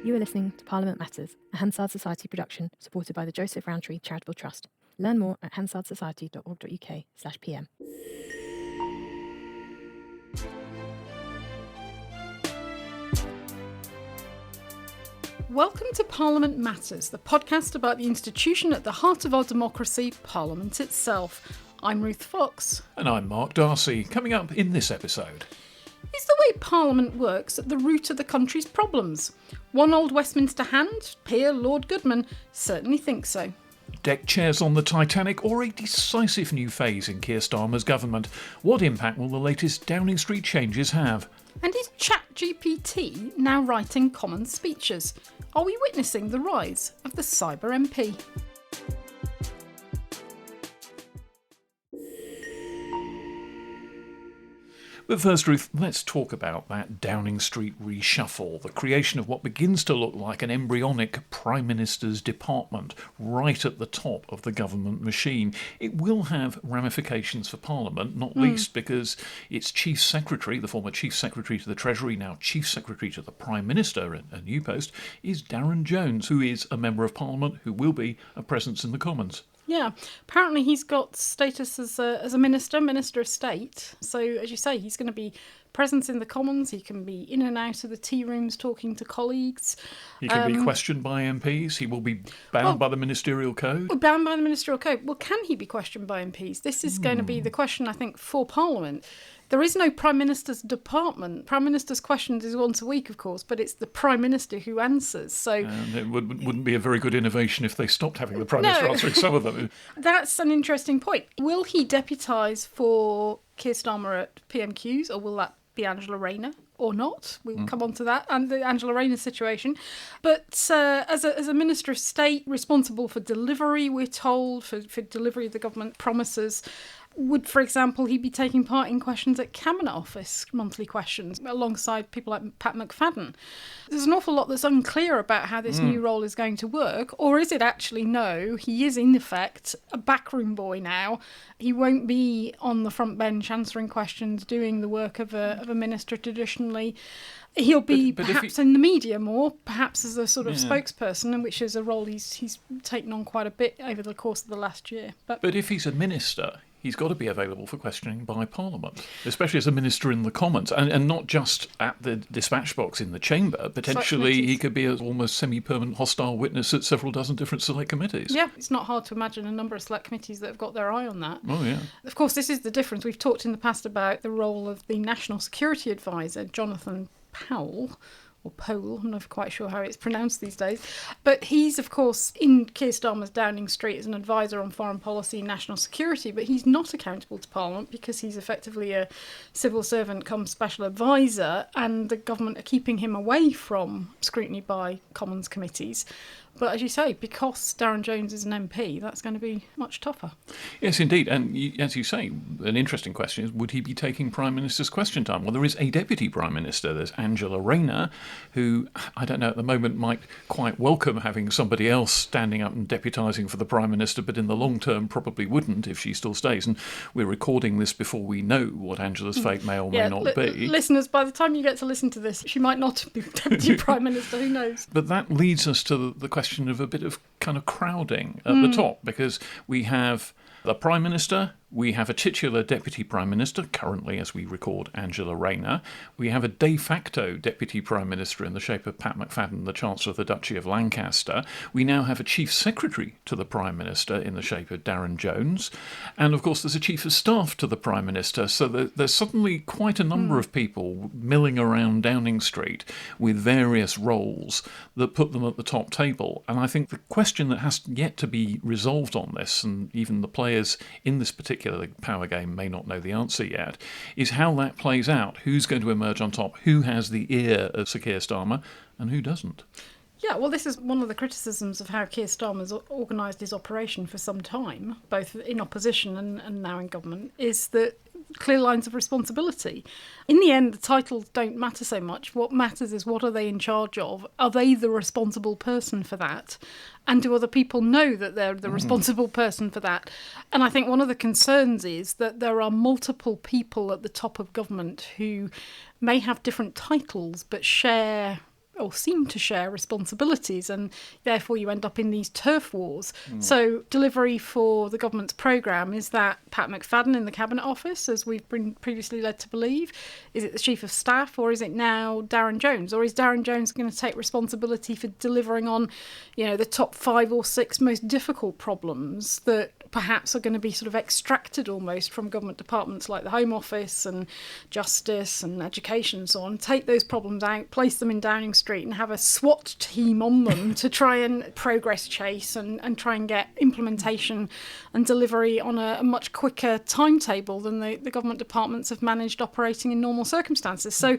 You are listening to Parliament Matters, a Hansard Society production supported by the Joseph Rowntree Charitable Trust. Learn more at hansardsociety.org.uk/pm. Welcome to Parliament Matters, the podcast about the institution at the heart of our democracy, Parliament itself. I'm Ruth Fox. And I'm Mark Darcy. Coming up in this episode. Is the way Parliament works at the root of the country's problems? One old Westminster hand, peer Lord Goodman, certainly thinks so. Deck chairs on the Titanic or a decisive new phase in Keir Starmer's government? What impact will the latest Downing Street changes have? And is ChatGPT now writing common speeches? Are we witnessing the rise of the cyber MP? But first, Ruth, let's talk about that Downing Street reshuffle, the creation of what begins to look like an embryonic Prime Minister's department right at the top of the government machine. It will have ramifications for Parliament, not least because its Chief Secretary, the former Chief Secretary to the Treasury, now Chief Secretary to the Prime Minister, a new post, is Darren Jones, who is a Member of Parliament who will be a presence in the Commons. Yeah, apparently he's got status as a Minister of State. So, as you say, he's going to be present in the Commons. He can be in and out of the tea rooms talking to colleagues. He can be questioned by MPs. He will be bound by the Ministerial Code. Bound by the Ministerial Code. Well, can he be questioned by MPs? This is going to be the question, I think, for Parliament. There is no Prime Minister's department. Prime Minister's questions is once a week, of course, but it's the Prime Minister who answers. So and it wouldn't be a very good innovation if they stopped having the Prime Minister answering some of them. That's an interesting point. Will he deputise for Keir Starmer at PMQs, or will that be Angela Rayner or not? We'll come on to that and the Angela Rayner situation. But as a Minister of State responsible for delivery, we're told, for delivery of the government promises, would, for example, he be taking part in questions at Cabinet Office, monthly questions, alongside people like Pat McFadden? There's an awful lot that's unclear about how this new role is going to work. Or is it actually, no, he is in effect a backroom boy now. He won't be on the front bench answering questions, doing the work of a minister traditionally. He'll be perhaps in the media more, perhaps as a sort of spokesperson, and which is a role he's taken on quite a bit over the course of the last year. But if he's a minister, he's got to be available for questioning by Parliament, especially as a minister in the Commons, and not just at the dispatch box in the chamber. Potentially he could be an almost semi-permanent hostile witness at several dozen different select committees. Yeah, it's not hard to imagine a number of select committees that have got their eye on that. Oh, yeah. Of course, this is the difference. We've talked in the past about the role of the National Security Advisor, Jonathan Powell, or Pole, I'm not quite sure how it's pronounced these days. But he's, of course, in Keir Starmer's Downing Street as an advisor on foreign policy and national security, but he's not accountable to Parliament because he's effectively a civil servant come special advisor, and the government are keeping him away from scrutiny by Commons committees. But as you say, because Darren Jones is an MP, that's going to be much tougher. Yes, indeed. And as you say, an interesting question is, would he be taking Prime Minister's question time? Well, there is a Deputy Prime Minister. There's Angela Rayner, who, I don't know, at the moment might quite welcome having somebody else standing up and deputising for the Prime Minister, but in the long term probably wouldn't if she still stays. And we're recording this before we know what Angela's fate may or may not be. Listeners, by the time you get to listen to this, she might not be Deputy Prime Minister, who knows? But that leads us to the question of a bit of kind of crowding at the top, because we have the Prime Minister, we have a titular Deputy Prime Minister, currently as we record Angela Rayner. We have a de facto Deputy Prime Minister in the shape of Pat McFadden, the Chancellor of the Duchy of Lancaster. We now have a Chief Secretary to the Prime Minister in the shape of Darren Jones. And of course there's a Chief of Staff to the Prime Minister, so there's suddenly quite a number of people milling around Downing Street with various roles that put them at the top table. And I think the question that has yet to be resolved on this, and even the players in this particular power game may not know the answer yet, is how that plays out. Who's going to emerge on top? Who has the ear of Sir Keir Starmer and who doesn't? Yeah, well, this is one of the criticisms of how Keir Starmer's organised his operation for some time, both in opposition and now in government, is that clear lines of responsibility. In the end, the titles don't matter so much. What matters is what are they in charge of? Are they the responsible person for that? And do other people know that they're the responsible person for that? And I think one of the concerns is that there are multiple people at the top of government who may have different titles but share or seem to share responsibilities, and therefore you end up in these turf wars. So delivery for the government's programme, is that Pat McFadden in the Cabinet Office, as we've been previously led to believe? Is it the Chief of Staff, or is it now Darren Jones? Or is Darren Jones going to take responsibility for delivering on, the top 5 or 6 most difficult problems that perhaps are going to be sort of extracted almost from government departments like the Home Office and Justice and Education and so on, take those problems out, place them in Downing Street and have a SWAT team on them to try and progress chase and try and get implementation and delivery on a much quicker timetable than the government departments have managed operating in normal circumstances. So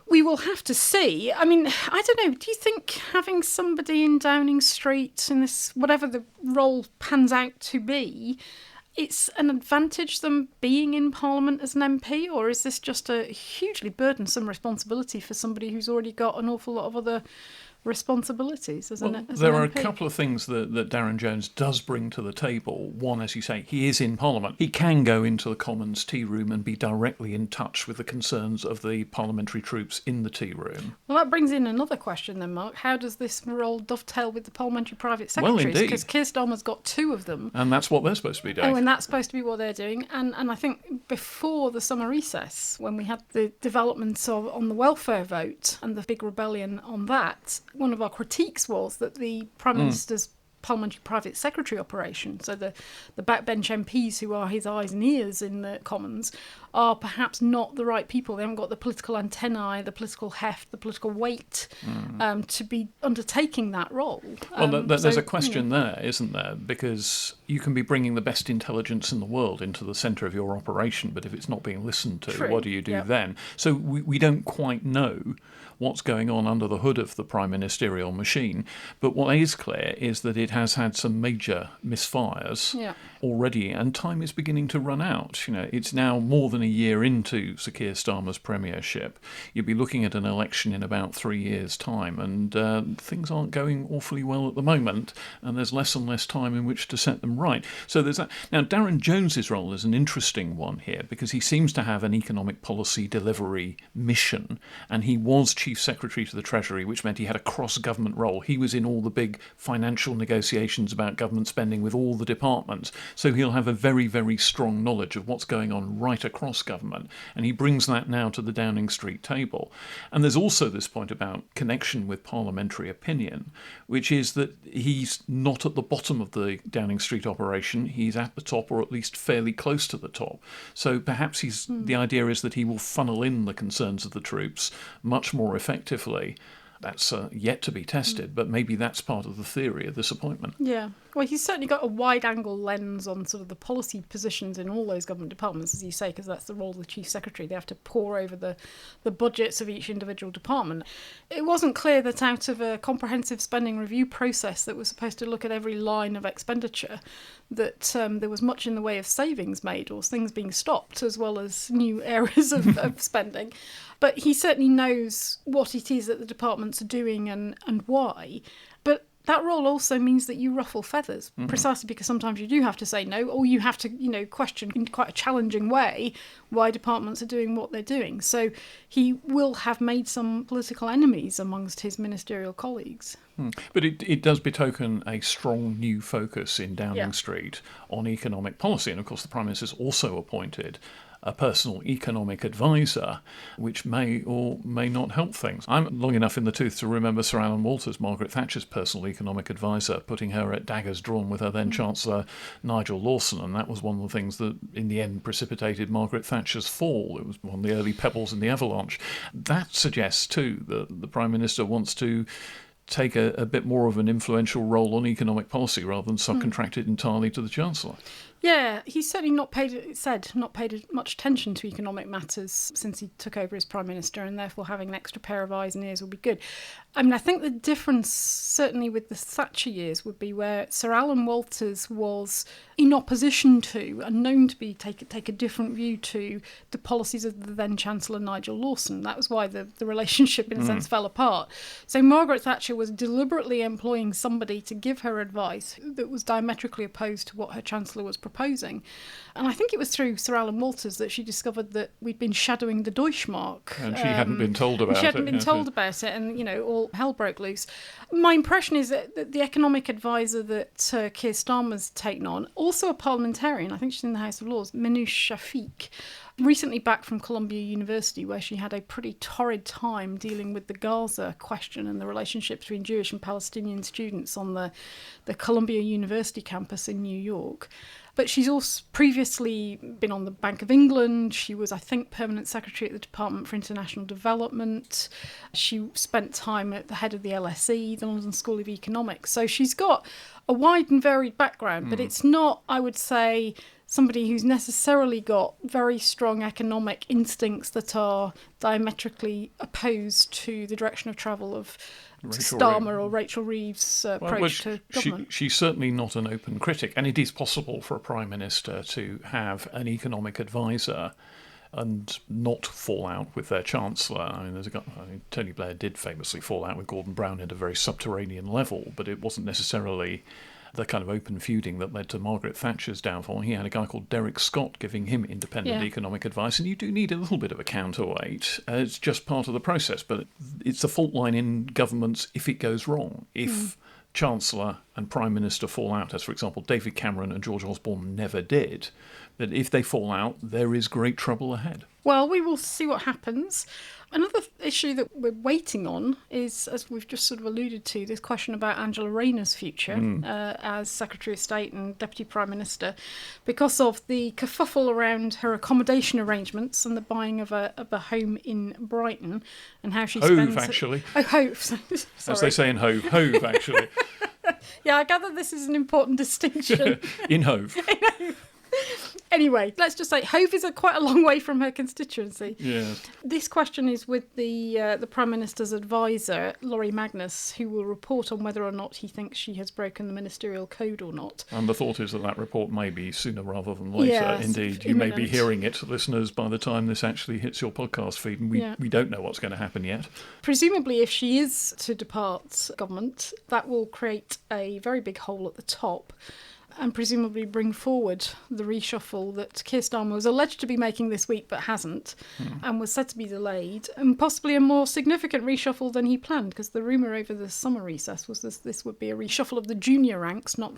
we will have to see. I mean, I don't know, do you think having somebody in Downing Street in this, whatever the role pans out to be, it's an advantage them being in Parliament as an MP, or is this just a hugely burdensome responsibility for somebody who's already got an awful lot of other responsibilities as an there are MP? a couple of things that Darren Jones does bring to the table. One, as you say, he is in Parliament. He can go into the Commons tea room and be directly in touch with the concerns of the parliamentary troops in the tea room. Well, that brings in another question then, Mark. How does this role dovetail with the parliamentary private secretaries? Well, indeed. Because Keir Starmer's got 2 of them. And that's what they're supposed to be doing. Oh, and that's supposed to be what they're doing. And I think before the summer recess, when we had the developments on the welfare vote and the big rebellion on that, one of our critiques was that the Prime Minister's parliamentary private secretary operation, so the backbench MPs who are his eyes and ears in the Commons, are perhaps not the right people. They haven't got the political antennae, the political heft, the political weight to be undertaking that role. Well, there's a question there, isn't there? Because you can be bringing the best intelligence in the world into the centre of your operation, but if it's not being listened to, what do you do then? So we don't quite know what's going on under the hood of the prime ministerial machine. But what is clear is that it has had some major misfires already, and time is beginning to run out. It's now more than a year into Sir Keir Starmer's premiership. You'll be looking at an election in about 3 years' time, and things aren't going awfully well at the moment, and there's less and less time in which to set them right. So there's that. Now, Darren Jones's role is an interesting one here, because he seems to have an economic policy delivery mission, and he was Chief Secretary to the Treasury, which meant he had a cross-government role. He was in all the big financial negotiations about government spending with all the departments, so he'll have a very, very strong knowledge of what's going on right across government, and he brings that now to the Downing Street table. And there's also this point about connection with parliamentary opinion, which is that he's not at the bottom of the Downing Street operation, he's at the top, or at least fairly close to the top. So perhaps the idea is that he will funnel in the concerns of the troops much more effectively. That's yet to be tested, but maybe that's part of the theory of this appointment. Yeah. Well, he's certainly got a wide-angle lens on sort of the policy positions in all those government departments, as you say, because that's the role of the Chief Secretary. They have to pore over the budgets of each individual department. It wasn't clear that out of a comprehensive spending review process that was supposed to look at every line of expenditure, that there was much in the way of savings made or things being stopped, as well as new areas of spending. But he certainly knows what it is that the departments are doing and why. But that role also means that you ruffle feathers, precisely because sometimes you do have to say no, or you have to, question in quite a challenging way why departments are doing what they're doing. So he will have made some political enemies amongst his ministerial colleagues. But it does betoken a strong new focus in Downing Street on economic policy. And of course, the Prime Minister's also appointed a personal economic advisor, which may or may not help things. I'm long enough in the tooth to remember Sir Alan Walters, Margaret Thatcher's personal economic advisor, putting her at daggers drawn with her then Chancellor Nigel Lawson, and that was one of the things that in the end precipitated Margaret Thatcher's fall. It was one of the early pebbles in the avalanche. That suggests too that the Prime Minister wants to take a bit more of an influential role on economic policy rather than subcontract it entirely to the Chancellor. Yeah, he's certainly not paid much attention to economic matters since he took over as Prime Minister, and therefore having an extra pair of eyes and ears will be good. I mean, I think the difference, certainly with the Thatcher years, would be where Sir Alan Walters was in opposition to and known to be take a different view to the policies of the then Chancellor Nigel Lawson. That was why the relationship, in a sense, fell apart. So Margaret Thatcher was deliberately employing somebody to give her advice that was diametrically opposed to what her Chancellor was proposing. proposing. And I think it was through Sir Alan Walters that she discovered that we'd been shadowing the Deutschmark. And she hadn't been told about it. She hadn't been told about it, and, all hell broke loose. My impression is that the economic advisor that Keir Starmer's taken on, also a parliamentarian, I think she's in the House of Lords, Minouche Shafik, recently back from Columbia University, where she had a pretty torrid time dealing with the Gaza question and the relationship between Jewish and Palestinian students on the Columbia University campus in New York. But she's also previously been on the Bank of England. She was, I think, permanent secretary at the Department for International Development. She spent time at the head of the LSE, the London School of Economics. So she's got a wide and varied background, but it's not, I would say, somebody who's necessarily got very strong economic instincts that are diametrically opposed to the direction of travel of Starmer or Rachel Reeves' approach to government. She's certainly not an open critic, and it is possible for a Prime Minister to have an economic advisor and not fall out with their Chancellor. I mean, Tony Blair did famously fall out with Gordon Brown at a very subterranean level, but it wasn't necessarily the kind of open feuding that led to Margaret Thatcher's downfall. He had a guy called Derek Scott giving him independent economic advice, and you do need a little bit of a counterweight. It's just part of the process, but it's the fault line in governments if it goes wrong. If Chancellor and Prime Minister fall out, as for example David Cameron and George Osborne never did, that if they fall out, there is great trouble ahead. Well, we will see what happens. Another issue that we're waiting on is, as we've just sort of alluded to, this question about Angela Rayner's future as Secretary of State and Deputy Prime Minister, because of the kerfuffle around her accommodation arrangements and the buying of a home in Brighton, and how she spends... actually. Oh, Hove. Sorry. As they say in Hove. Hove, actually. Yeah, I gather this is an important distinction. In Hove. Anyway, let's just say Hove is quite a long way from her constituency. Yes. This question is with the Prime Minister's advisor, Laurie Magnus, who will report on whether or not he thinks she has broken the ministerial code or not. And the thought is that report may be sooner rather than later. Yes, indeed, you may be hearing it, listeners, by the time this actually hits your podcast feed, and we don't know what's going to happen yet. Presumably, if she is to depart government, that will create a very big hole at the top, and presumably bring forward the reshuffle that Keir Starmer was alleged to be making this week but hasn't, and was said to be delayed, and possibly a more significant reshuffle than he planned, because the rumour over the summer recess was this would be a reshuffle of the junior ranks, not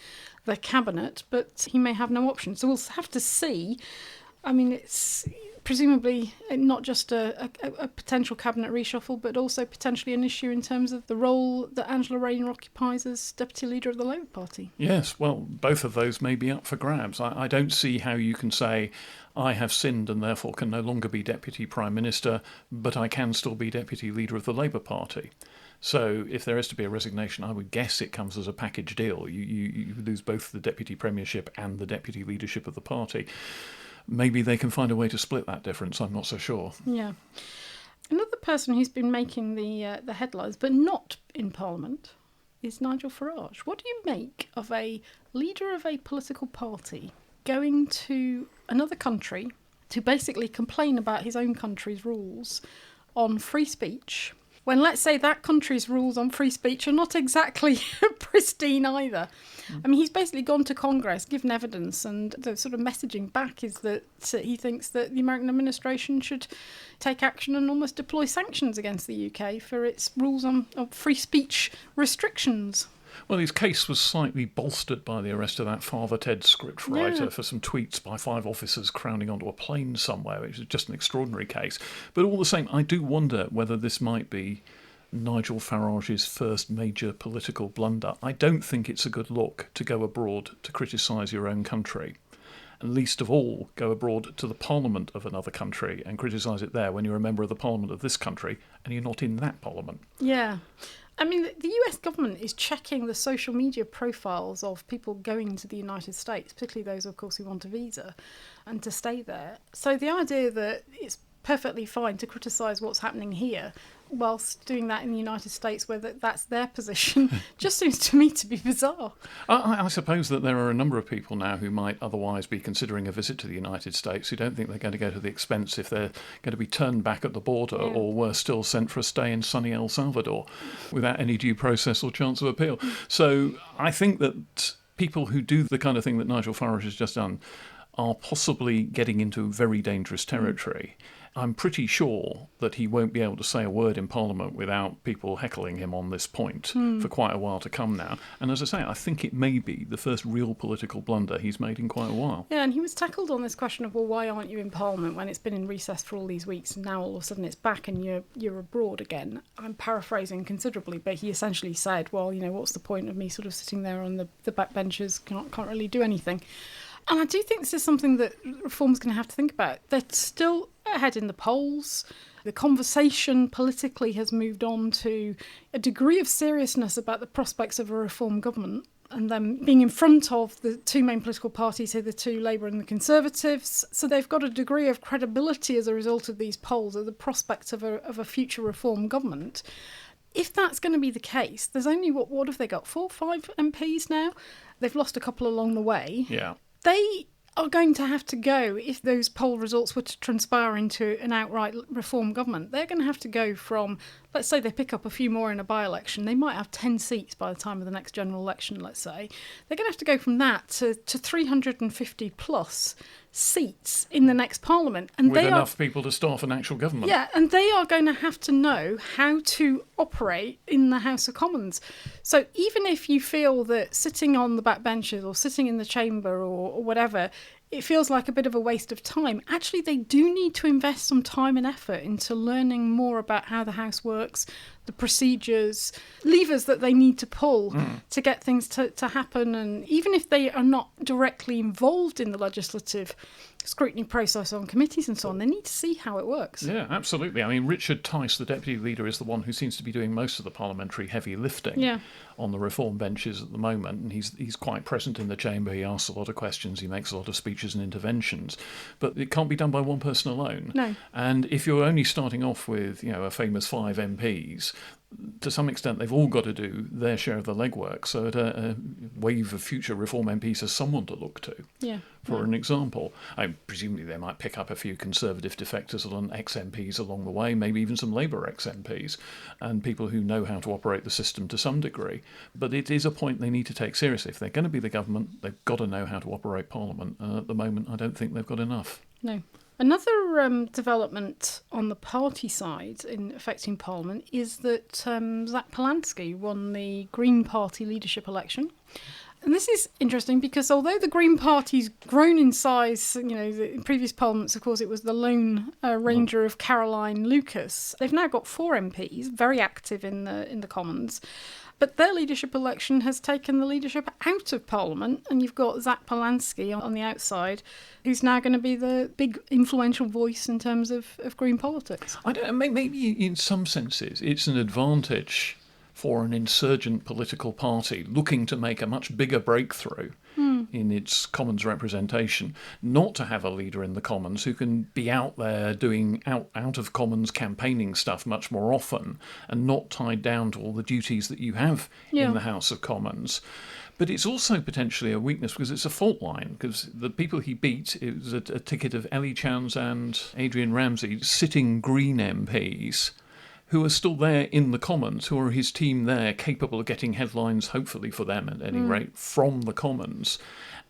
the cabinet, but he may have no option. So we'll have to see. I mean, it's presumably not just a potential cabinet reshuffle, but also potentially an issue in terms of the role that Angela Rayner occupies as Deputy Leader of the Labour Party. Yes, well, both of those may be up for grabs. I don't see how you can say, I have sinned and therefore can no longer be Deputy Prime Minister, but I can still be Deputy Leader of the Labour Party. So if there is to be a resignation, I would guess it comes as a package deal. You lose both the Deputy Premiership and the Deputy Leadership of the party. Maybe they can find a way to split that difference, I'm not so sure. Yeah. Another person who's been making the headlines, but not in Parliament, is Nigel Farage. What do you make of a leader of a political party going to another country to basically complain about his own country's rules on free speech, when, let's say, that country's rules on free speech are not exactly pristine either? I mean, he's basically gone to Congress, given evidence, and the sort of messaging back is that he thinks that the American administration should take action and almost deploy sanctions against the UK for its rules on free speech restrictions. Well, his case was slightly bolstered by the arrest of that Father Ted scriptwriter for some tweets by 5 officers crowding onto a plane somewhere, which is just an extraordinary case. But all the same, I do wonder whether this might be Nigel Farage's first major political blunder. I don't think it's a good look to go abroad to criticise your own country. And least of all, go abroad to the parliament of another country and criticise it there when you're a member of the parliament of this country and you're not in that parliament. Yeah. I mean, the US government is checking the social media profiles of people going to the United States, particularly those, of course, who want a visa and to stay there. So the idea that it's perfectly fine to criticise what's happening here whilst doing that in the United States, where that's their position, just seems to me to be bizarre. I suppose that there are a number of people now who might otherwise be considering a visit to the United States who don't think they're going to go to the expense if they're going to be turned back at the border or worse still sent for a stay in sunny El Salvador without any due process or chance of appeal. So I think that people who do the kind of thing that Nigel Farage has just done are possibly getting into very dangerous territory. I'm pretty sure that he won't be able to say a word in Parliament without people heckling him on this point for quite a while to come now. And as I say, I think it may be the first real political blunder he's made in quite a while. Yeah, and he was tackled on this question of, well, why aren't you in Parliament when it's been in recess for all these weeks and now all of a sudden it's back and you're abroad again? I'm paraphrasing considerably, but he essentially said, well, what's the point of me sort of sitting there on the back benches, can't really do anything. And I do think this is something that Reform's going to have to think about. They're still ahead in the polls. The conversation politically has moved on to a degree of seriousness about the prospects of a Reform government, and them being in front of the two main political parties here, the two Labour and the Conservatives. So they've got a degree of credibility as a result of these polls, of the prospects of a future Reform government. If that's going to be the case, there's only, what have they got, 4 or 5 MPs now? They've lost a couple along the way. Yeah. They are going to have to go, if those poll results were to transpire into an outright Reform government, they're going to have to go from, let's say they pick up a few more in a by-election, they might have 10 seats by the time of the next general election, let's say. They're going to have to go from that to 350 plus seats in the next Parliament. And with enough people to staff an actual government. Yeah, and they are going to have to know how to operate in the House of Commons. So even if you feel that sitting on the back benches or sitting in the chamber or whatever, it feels like a bit of a waste of time, actually they do need to invest some time and effort into learning more about how the House works, the procedures, levers that they need to pull to get things to happen. And even if they are not directly involved in the legislative scrutiny process on committees and so on, they need to see how it works. Yeah, absolutely. I mean, Richard Tice, the Deputy Leader, is the one who seems to be doing most of the parliamentary heavy lifting on the Reform benches at the moment, and he's quite present in the chamber. He asks a lot of questions, he makes a lot of speeches and interventions, but it can't be done by one person alone. No. And if you're only starting off with, a famous 5 MPs, to some extent, they've all got to do their share of the legwork. So a wave of future Reform MPs has someone to look to, for an example. Presumably they might pick up a few Conservative defectors and ex-MPs along the way, maybe even some Labour ex-MPs, and people who know how to operate the system to some degree. But it is a point they need to take seriously. If they're going to be the government, they've got to know how to operate Parliament. And at the moment, I don't think they've got enough. No. Another development on the party side in affecting Parliament is that Zach Polanski won the Green Party leadership election. And this is interesting because although the Green Party's grown in size, in previous parliaments, of course, it was the lone ranger of Caroline Lucas. They've now got 4 MPs, very active in the Commons. But their leadership election has taken the leadership out of Parliament, and you've got Zach Polanski on the outside, who's now going to be the big influential voice in terms of Green politics. Maybe in some senses it's an advantage for an insurgent political party looking to make a much bigger breakthrough in its Commons representation, not to have a leader in the Commons who can be out there doing out of Commons campaigning stuff much more often and not tied down to all the duties that you have in the House of Commons. But it's also potentially a weakness because it's a fault line, because the people he beat, it was a ticket of Ellie Chowns and Adrian Ramsey, sitting Green MPs, who are still there in the Commons, who are his team there, capable of getting headlines, hopefully for them at any rate, from the Commons.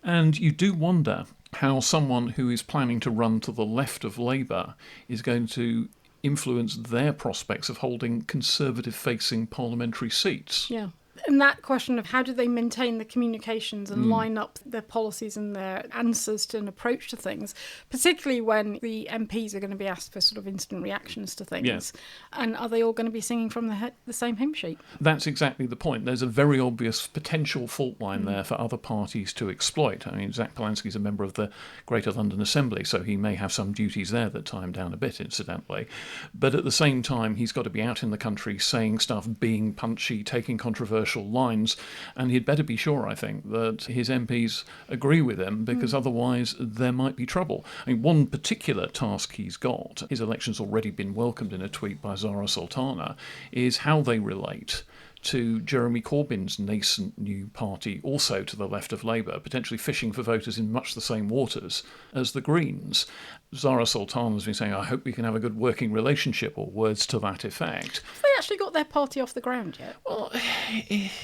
And you do wonder how someone who is planning to run to the left of Labour is going to influence their prospects of holding Conservative-facing parliamentary seats. Yeah. And that question of how do they maintain the communications and line up their policies and their answers to an approach to things, particularly when the MPs are going to be asked for sort of instant reactions to things. Yes. And are they all going to be singing from the same hymn sheet? That's exactly the point. There's a very obvious potential fault line there for other parties to exploit. I mean, Zach Polanski's a member of the Greater London Assembly, so he may have some duties there that tie him down a bit, incidentally. But at the same time, he's got to be out in the country saying stuff, being punchy, taking controversial lines, and he'd better be sure, I think, that his MPs agree with him, because otherwise there might be trouble. I mean, one particular task he's got, his election's already been welcomed in a tweet by Zara Sultana, is how they relate to Jeremy Corbyn's nascent new party, also to the left of Labour, potentially fishing for voters in much the same waters as the Greens. Zara Sultana has been saying, I hope we can have a good working relationship, or words to that effect. Have they actually got their party off the ground yet? Well,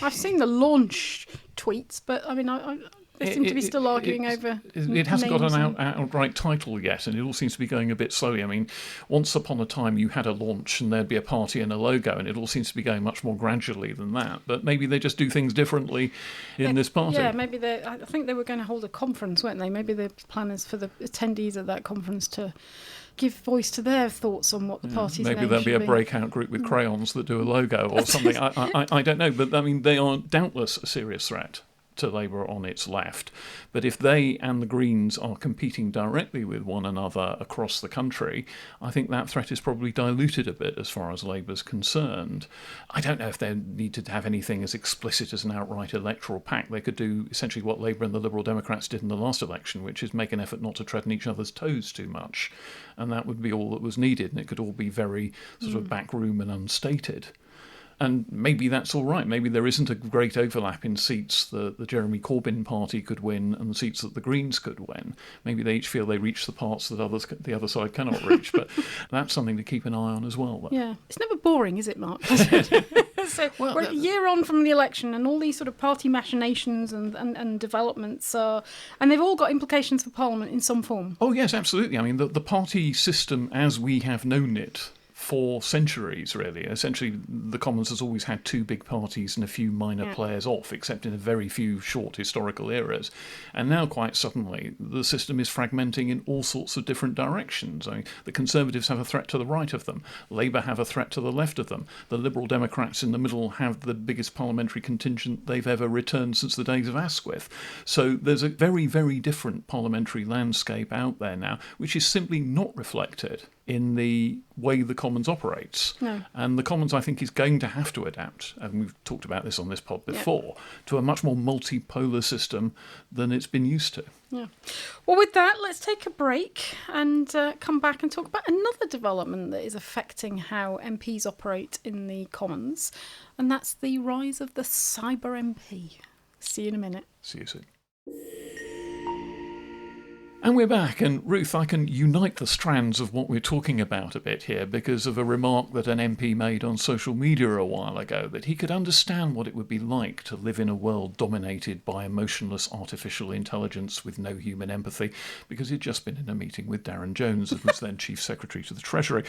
I've seen the launch tweets, but I mean, they seem to be still arguing over. It hasn't got names an outright title yet, and it all seems to be going a bit slowly. I mean, once upon a time you had a launch and there'd be a party and a logo, and it all seems to be going much more gradually than that. But maybe they just do things differently in this party. Yeah, maybe I think they were going to hold a conference, weren't they? Maybe the plan is for the attendees at that conference to give voice to their thoughts on what the party's name should be. Maybe there'll be a breakout group with crayons that do a logo or something. I don't know, but I mean, they are doubtless a serious threat to Labour on its left. But if they and the Greens are competing directly with one another across the country, I think that threat is probably diluted a bit as far as Labour's concerned. I don't know if they need to have anything as explicit as an outright electoral pact. They could do essentially what Labour and the Liberal Democrats did in the last election, which is make an effort not to tread on each other's toes too much. And that would be all that was needed, and it could all be very sort of backroom and unstated. And maybe that's all right. Maybe there isn't a great overlap in seats that the Jeremy Corbyn party could win and the seats that the Greens could win. Maybe they each feel they reach the parts that the other side cannot reach. But that's something to keep an eye on as well. Though. Yeah. It's never boring, is it, Mark? So we're a year on from the election, and all these sort of party machinations and developments are, and they've all got implications for Parliament in some form. Oh, yes, absolutely. I mean, the party system as we have known it for centuries, really. Essentially, the Commons has always had two big parties and a few minor players off, except in a very few short historical eras. And now, quite suddenly, the system is fragmenting in all sorts of different directions. I mean, the Conservatives have a threat to the right of them. Labour have a threat to the left of them. The Liberal Democrats in the middle have the biggest parliamentary contingent they've ever returned since the days of Asquith. So there's a very, very different parliamentary landscape out there now, which is simply not reflected in the way the Commons operates. No. And the Commons, I think, is going to have to adapt, and we've talked about this on this pod before, to a much more multipolar system than it's been used to. Yeah. Well, with that, let's take a break and come back and talk about another development that is affecting how MPs operate in the Commons, and that's the rise of the cyber MP. See you in a minute. See you soon. And we're back, and Ruth, I can unite the strands of what we're talking about a bit here because of a remark that an MP made on social media a while ago, that he could understand what it would be like to live in a world dominated by emotionless artificial intelligence with no human empathy, because he'd just been in a meeting with Darren Jones, who was then Chief Secretary to the Treasury.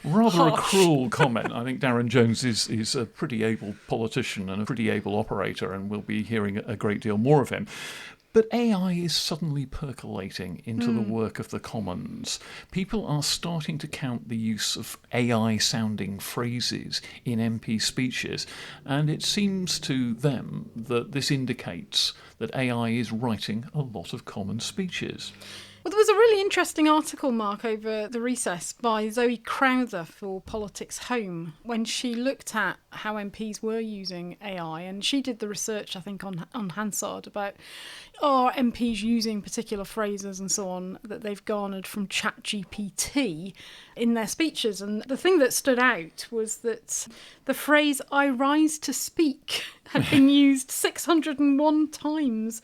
Rather a cruel comment. I think Darren Jones is a pretty able politician and a pretty able operator, and we'll be hearing a great deal more of him. But AI is suddenly percolating into the work of the Commons. People are starting to count the use of AI-sounding phrases in MP speeches, and it seems to them that this indicates that AI is writing a lot of Commons speeches. Well, there was a really interesting article, Mark, over the recess by Zoe Crowther for Politics Home when she looked at how MPs were using AI, and she did the research, I think, on Hansard about are MPs using particular phrases and so on that they've garnered from ChatGPT in their speeches. And the thing that stood out was that the phrase "I rise to speak" had been used 601 times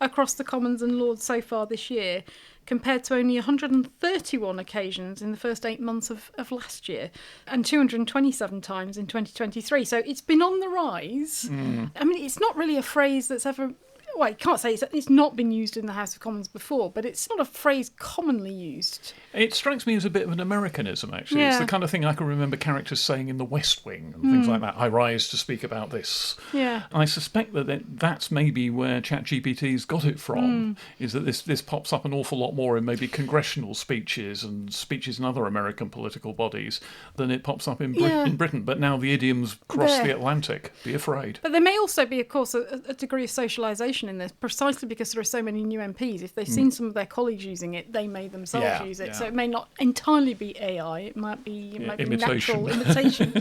across the Commons and Lords so far this year, compared to only 131 occasions in the first 8 months of last year, and 227 times in 2023. So it's been on the rise. I mean, it's not really a phrase that's ever... Well, I can't say it's not been used in the House of Commons before, but it's not a phrase commonly used. It strikes me as a bit of an Americanism, actually. Yeah. It's the kind of thing I can remember characters saying in The West Wing and things like that. I rise to speak about this. Yeah. I suspect that that's maybe where ChatGPT's got it from, is that this pops up an awful lot more in maybe congressional speeches and speeches in other American political bodies than it pops up in Britain. But now the idiom's crossed the Atlantic. Be afraid. But there may also be, of course, a degree of socialisation in this, precisely because there are so many new MPs. If they've seen some of their colleagues using it, they may themselves use it. Yeah. So it may not entirely be AI. It might be natural imitation.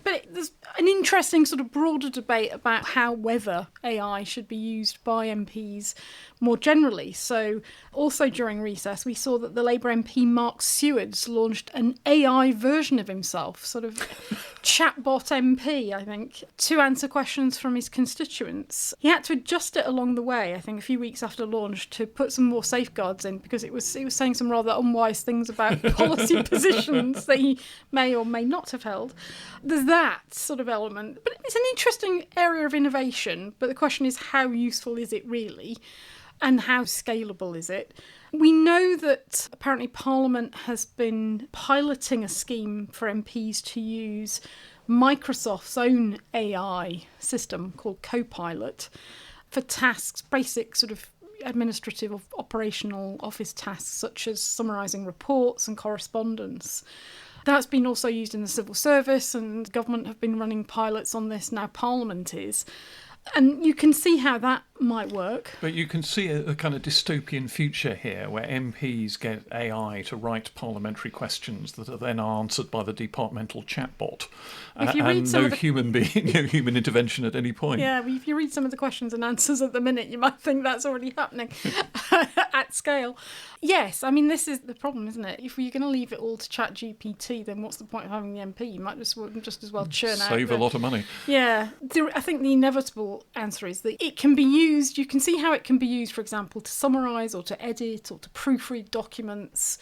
But there's an interesting sort of broader debate about whether AI should be used by MPs more generally. So also during recess, we saw that the Labour MP Mark Sewards launched an AI version of himself, sort of chatbot MP, I think, to answer questions from his constituents. He had to adjust it along the way, I think, a few weeks after launch to put some more safeguards in, because it was saying some rather unwise things about policy positions that he may or may not have held. There's that sort of development. But it's an interesting area of innovation. But the question is, how useful is it really? And how scalable is it? We know that apparently Parliament has been piloting a scheme for MPs to use Microsoft's own AI system called Copilot for tasks, basic sort of administrative or operational office tasks such as summarising reports and correspondence. That's been also used in the civil service, and government have been running pilots on this. Now Parliament is. And you can see how that might work. But you can see a kind of dystopian future here where MPs get AI to write parliamentary questions that are then answered by the departmental chatbot. And no human being, no human intervention at any point. Yeah, well, if you read some of the questions and answers at the minute, you might think that's already happening at scale. Yes, I mean, this is the problem, isn't it? If you're going to leave it all to ChatGPT, then what's the point of having the MP? You might just as well churn out. Save a lot of money. Yeah. I think the inevitable answer is that it can be used, you can see how it can be used, for example, to summarise or to edit or to proofread documents.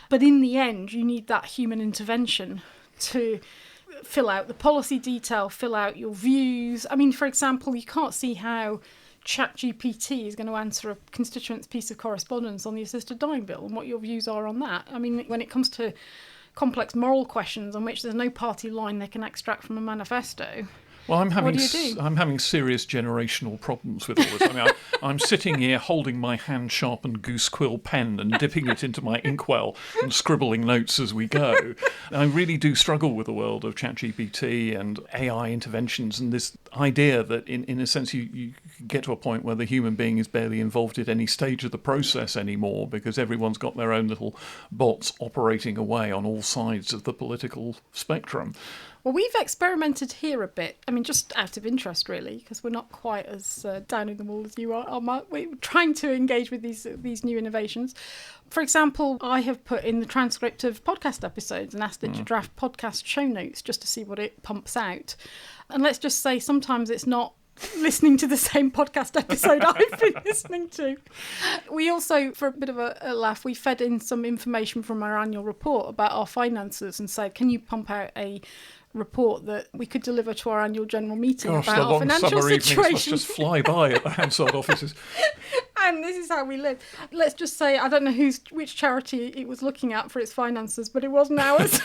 But in the end, you need that human intervention to fill out the policy detail, fill out your views. I mean, for example, you can't see how ChatGPT is going to answer a constituent's piece of correspondence on the assisted dying bill and what your views are on that. I mean, when it comes to complex moral questions on which there's no party line they can extract from a manifesto, well, I'm having what do you do? I'm having serious generational problems with all this. I mean, I'm sitting here holding my hand-sharpened goose quill pen and dipping it into my inkwell and scribbling notes as we go. I really do struggle with the world of ChatGPT and AI interventions and this idea that, in a sense, you get to a point where the human being is barely involved at any stage of the process anymore because everyone's got their own little bots operating away on all sides of the political spectrum. Well, we've experimented here a bit. I mean, just out of interest, really, because we're not quite as down in the wall as you are, Mark. We're trying to engage with these new innovations. For example, I have put in the transcript of podcast episodes and asked it to draft podcast show notes just to see what it pumps out. And let's just say sometimes it's not listening to the same podcast episode I've been listening to. We also, for a bit of a laugh, we fed in some information from our annual report about our finances and said, can you pump out a report that we could deliver to our annual general meeting about our financial situation? Must just fly by at the Hansard offices. And this is how we live. Let's just say, I don't know which charity it was looking at for its finances, but it wasn't ours.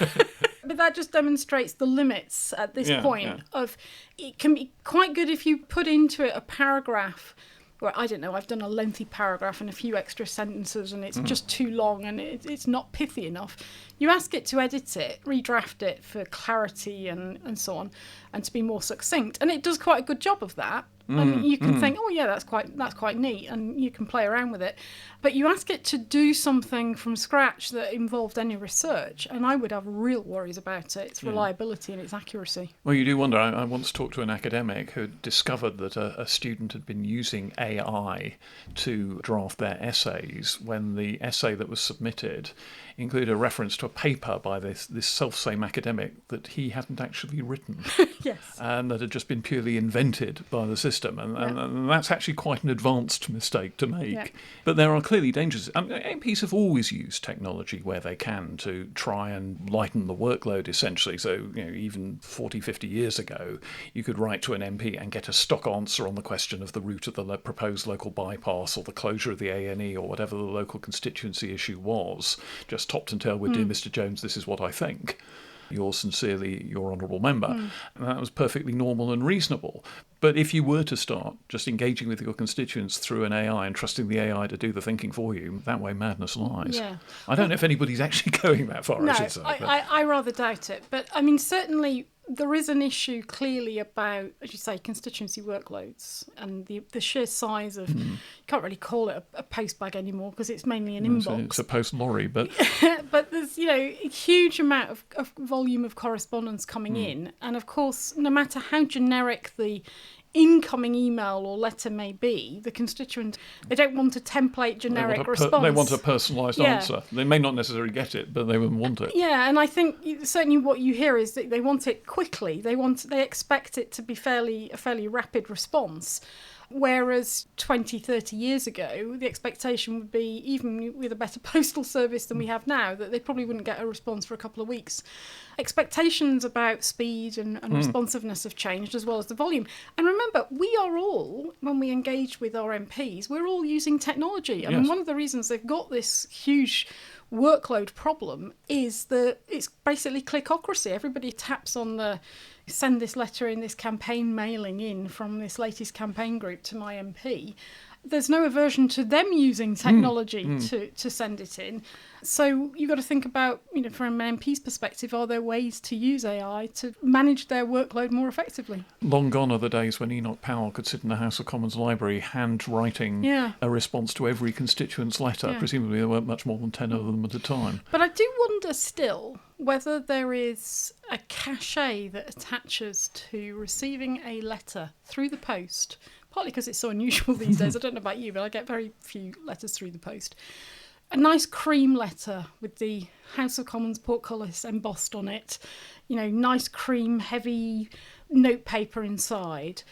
But that just demonstrates the limits at this point of it can be quite good if you put into it a paragraph where, I don't know, I've done a lengthy paragraph and a few extra sentences and it's just too long and it's not pithy enough. You ask it to edit it, redraft it for clarity and so on, and to be more succinct. And it does quite a good job of that. And you can think, oh yeah, that's quite neat, and you can play around with it. But you ask it to do something from scratch that involved any research, and I would have real worries about it, its reliability and its accuracy. Well, you do wonder. I once talked to an academic who discovered that a student had been using AI to draft their essays when the essay that was submitted included a reference to a paper by this self-same academic that he hadn't actually written. Yes. And that had just been purely invented by the system. And that's actually quite an advanced mistake to make. Yeah. But there are clearly dangers. MPs have always used technology where they can to try and lighten the workload, essentially. So, even 40, 50 years ago, you could write to an MP and get a stock answer on the question of the route of the proposed local bypass or the closure of the A&E or whatever the local constituency issue was, just topped and tailed with, Dear Mr. Jones, this is what I think. Yours sincerely, your honourable member. And that was perfectly normal and reasonable. But if you were to start just engaging with your constituents through an AI and trusting the AI to do the thinking for you, that way madness lies. Yeah. I don't know if anybody's actually going that far, I should say. I rather doubt it. But, I mean, certainly there is an issue clearly about, as you say, constituency workloads and the sheer size of, you can't really call it a postbag anymore because it's mainly an inbox. It's a post lorry, but... But there's, a huge amount of volume of correspondence coming in. And of course, no matter how generic the incoming email or letter may be, the constituent, they don't want a template generic response. They want a personalised answer. They may not necessarily get it, but they would want it. Yeah, and I think certainly what you hear is that they want it quickly. They expect it to be a fairly rapid response. Whereas 20, 30 years ago, the expectation would be, even with a better postal service than we have now, that they probably wouldn't get a response for a couple of weeks. Expectations about speed and responsiveness have changed, as well as the volume. And remember, we are all, when we engage with our MPs, we're all using technology. I mean, one of the reasons they've got this huge workload problem is that it's basically clickocracy. Everybody taps on the send this letter in, this campaign mailing in from this latest campaign group to my MP. There's no aversion to them using technology to send it in. So you've got to think about, from an MP's perspective, are there ways to use AI to manage their workload more effectively? Long gone are the days when Enoch Powell could sit in the House of Commons library handwriting a response to every constituent's letter. Presumably there weren't much more than 10 of them at a time. But I do wonder still whether there is a cachet that attaches to receiving a letter through the post, partly because it's so unusual these days. I don't know about you, but I get very few letters through the post. A nice cream letter with the House of Commons portcullis embossed on it, nice cream, heavy notepaper inside,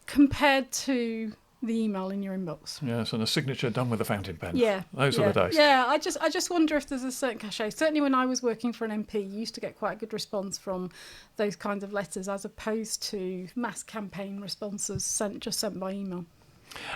compared to the email in your inbox. Yes, and a signature done with a fountain pen. Yeah. Those are the days. Yeah, I just wonder if there's a certain cachet. Certainly when I was working for an MP, you used to get quite a good response from those kinds of letters, as opposed to mass campaign responses sent by email.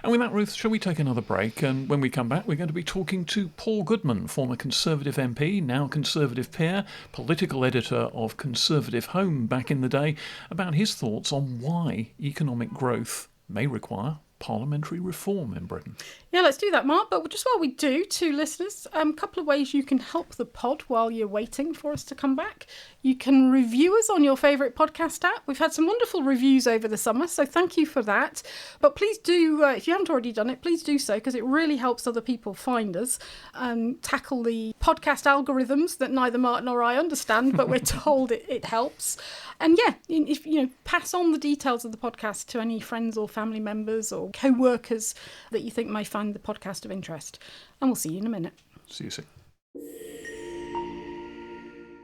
And with that, Ruth, shall we take another break? And when we come back, we're going to be talking to Paul Goodman, former Conservative MP, now Conservative peer, political editor of Conservative Home back in the day, about his thoughts on why economic growth may require parliamentary reform in Britain. Yeah, let's do that, Mark. But just while we do, to listeners, a couple of ways you can help the pod while you're waiting for us to come back. You can review us on your favourite podcast app. We've had some wonderful reviews over the summer, so thank you for that. But please do, if you haven't already done it, please do so, because it really helps other people find us and tackle the podcast algorithms that neither Mark nor I understand, but we're told it helps. And yeah, if pass on the details of the podcast to any friends or family members or co-workers that you think may find the podcast of interest. And we'll see you in a minute. See you soon.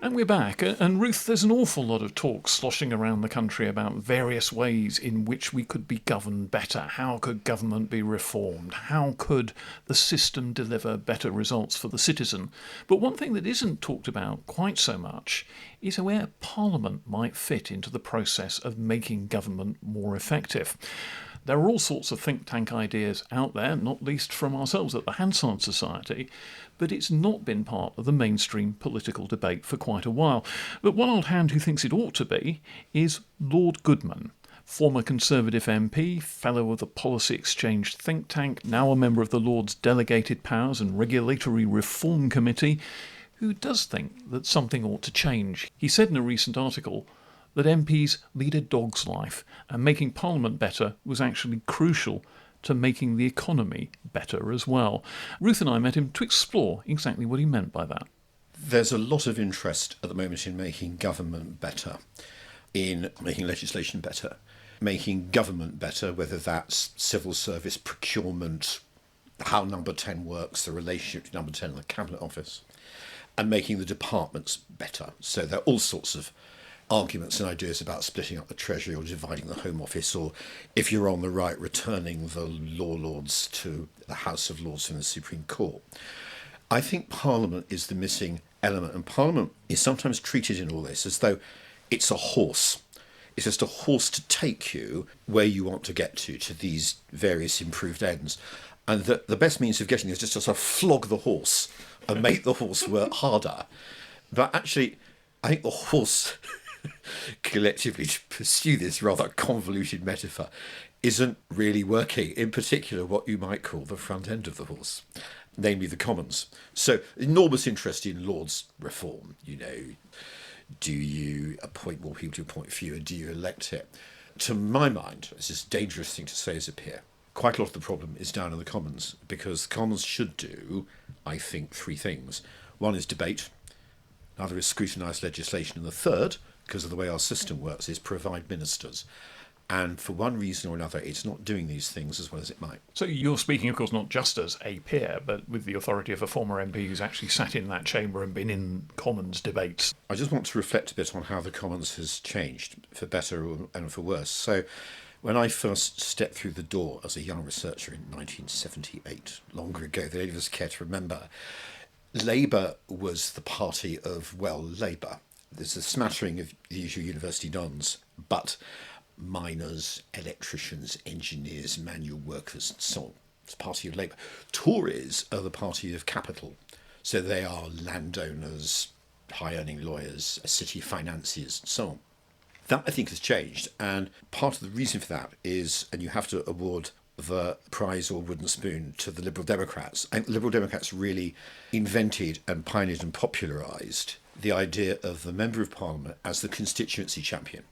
And we're back. And Ruth, there's an awful lot of talk sloshing around the country about various ways in which we could be governed better. How could government be reformed? How could the system deliver better results for the citizen? But one thing that isn't talked about quite so much is where Parliament might fit into the process of making government more effective. There are all sorts of think tank ideas out there, not least from ourselves at the Hansard Society, but it's not been part of the mainstream political debate for quite a while. But one old hand who thinks it ought to be is Lord Goodman, former Conservative MP, fellow of the Policy Exchange think tank, now a member of the Lords Delegated Powers and Regulatory Reform Committee, who does think that something ought to change. He said in a recent article that MPs lead a dog's life, and making Parliament better was actually crucial to making the economy better as well. Ruth and I met him to explore exactly what he meant by that. There's a lot of interest at the moment in making government better, in making legislation better, making government better, whether that's civil service procurement, how number 10 works, the relationship to number 10 in the Cabinet Office, and making the departments better. So there are all sorts of arguments and ideas about splitting up the Treasury or dividing the Home Office, or if you're on the right, returning the law lords to the House of Lords from the Supreme Court. I think Parliament is the missing element, and Parliament is sometimes treated in all this as though it's a horse. It's just a horse to take you where you want to get to these various improved ends. And the best means of getting there is just to sort of flog the horse and make the horse work harder. But actually, I think the horse, collectively, to pursue this rather convoluted metaphor, isn't really working, in particular what you might call the front end of the horse, namely the Commons. So enormous interest in Lords reform. Do you appoint more people to appoint fewer? Do you elect it? To my mind, this is a dangerous thing to say as a peer, quite a lot of the problem is down in the Commons, because the Commons should do, I think, three things. One is debate, another is scrutinise legislation, and the third, because of the way our system works, is provide ministers. And for one reason or another, it's not doing these things as well as it might. So you're speaking, of course, not just as a peer, but with the authority of a former MP who's actually sat in that chamber and been in Commons debates. I just want to reflect a bit on how the Commons has changed, for better and for worse. So When I first stepped through the door as a young researcher in 1978, longer ago than any of us care to remember, Labour was the party of, well, Labour. There's a smattering of the usual university dons, but miners, electricians, engineers, manual workers, and so on. It's the party of Labour. Tories are the party of capital. So they are landowners, high-earning lawyers, city financiers, and so on. That, I think, has changed. And part of the reason for that is, and you have to award the prize or wooden spoon to the Liberal Democrats. I think Liberal Democrats really invented and pioneered and popularised the idea of the Member of Parliament as the constituency champion.